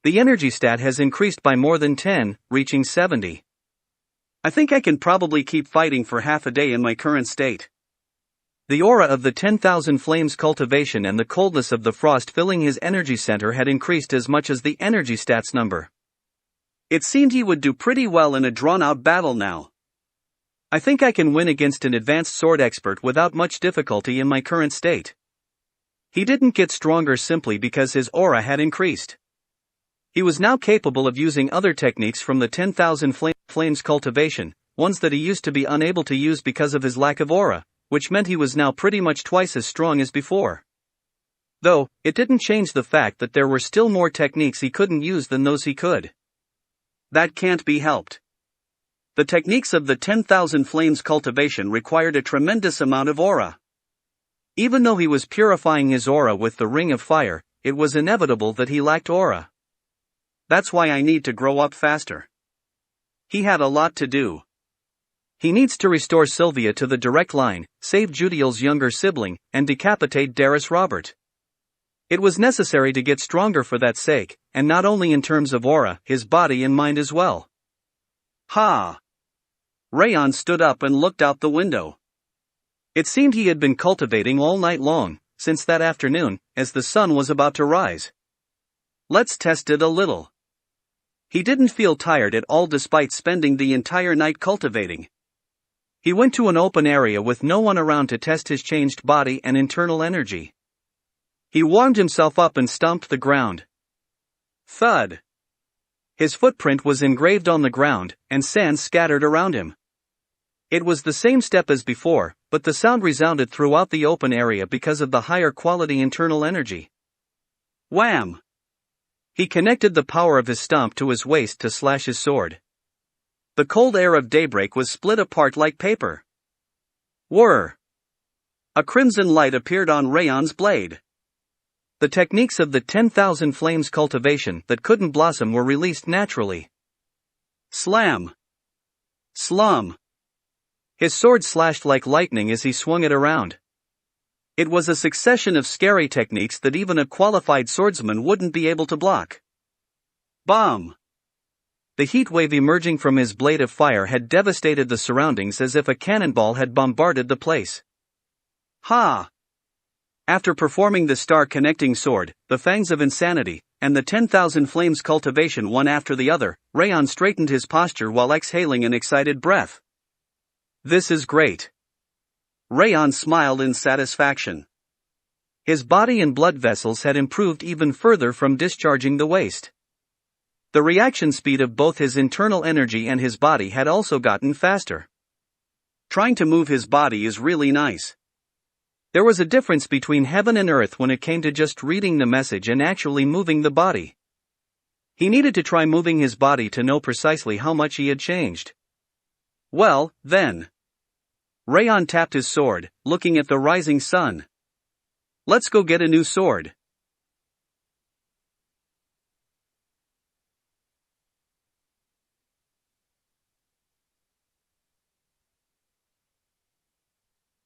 The energy stat has increased by more than 10, reaching 70. I think I can probably keep fighting for half a day in my current state. The aura of the 10,000 Flames Cultivation and the coldness of the frost filling his energy center had increased as much as the energy stats number. It seemed he would do pretty well in a drawn-out battle now. I think I can win against an advanced sword expert without much difficulty in my current state. He didn't get stronger simply because his aura had increased. He was now capable of using other techniques from the 10,000 Flames Cultivation, ones that he used to be unable to use because of his lack of aura, which meant he was now pretty much twice as strong as before. Though, it didn't change the fact that there were still more techniques he couldn't use than those he could. That can't be helped. The techniques of the 10,000 Flames Cultivation required a tremendous amount of aura. Even though he was purifying his aura with the Ring of Fire, it was inevitable that he lacked aura. That's why I need to grow up faster. He had a lot to do. He needs to restore Sylvia to the direct line, save Judiel's younger sibling, and decapitate Darius Robert. It was necessary to get stronger for that sake, and not only in terms of aura, his body and mind as well. Ha! Raon stood up and looked out the window. It seemed he had been cultivating all night long, since that afternoon, as the sun was about to rise. Let's test it a little. He didn't feel tired at all despite spending the entire night cultivating. He went to an open area with no one around to test his changed body and internal energy. He warmed himself up and stomped the ground. Thud! His footprint was engraved on the ground, and sand scattered around him. It was the same step as before, but the sound resounded throughout the open area because of the higher quality internal energy. Wham! He connected the power of his stomp to his waist to slash his sword. The cold air of daybreak was split apart like paper. Whir! A crimson light appeared on Raon's blade. The techniques of the 10,000 Flames Cultivation that couldn't blossom were released naturally. Slam! Slum! His sword slashed like lightning as he swung it around. It was a succession of scary techniques that even a qualified swordsman wouldn't be able to block. Bomb! The heat wave emerging from his blade of fire had devastated the surroundings as if a cannonball had bombarded the place. Ha! After performing the star-connecting sword, the Fangs of Insanity, and the 10,000 Flames Cultivation one after the other, Raon straightened his posture while exhaling an excited breath. This is great. Raon smiled in satisfaction. His body and blood vessels had improved even further from discharging the waste. The reaction speed of both his internal energy and his body had also gotten faster. Trying to move his body is really nice. There was a difference between heaven and earth when it came to just reading the message and actually moving the body. He needed to try moving his body to know precisely how much he had changed. Well, then. Raon tapped his sword, looking at the rising sun. Let's go get a new sword.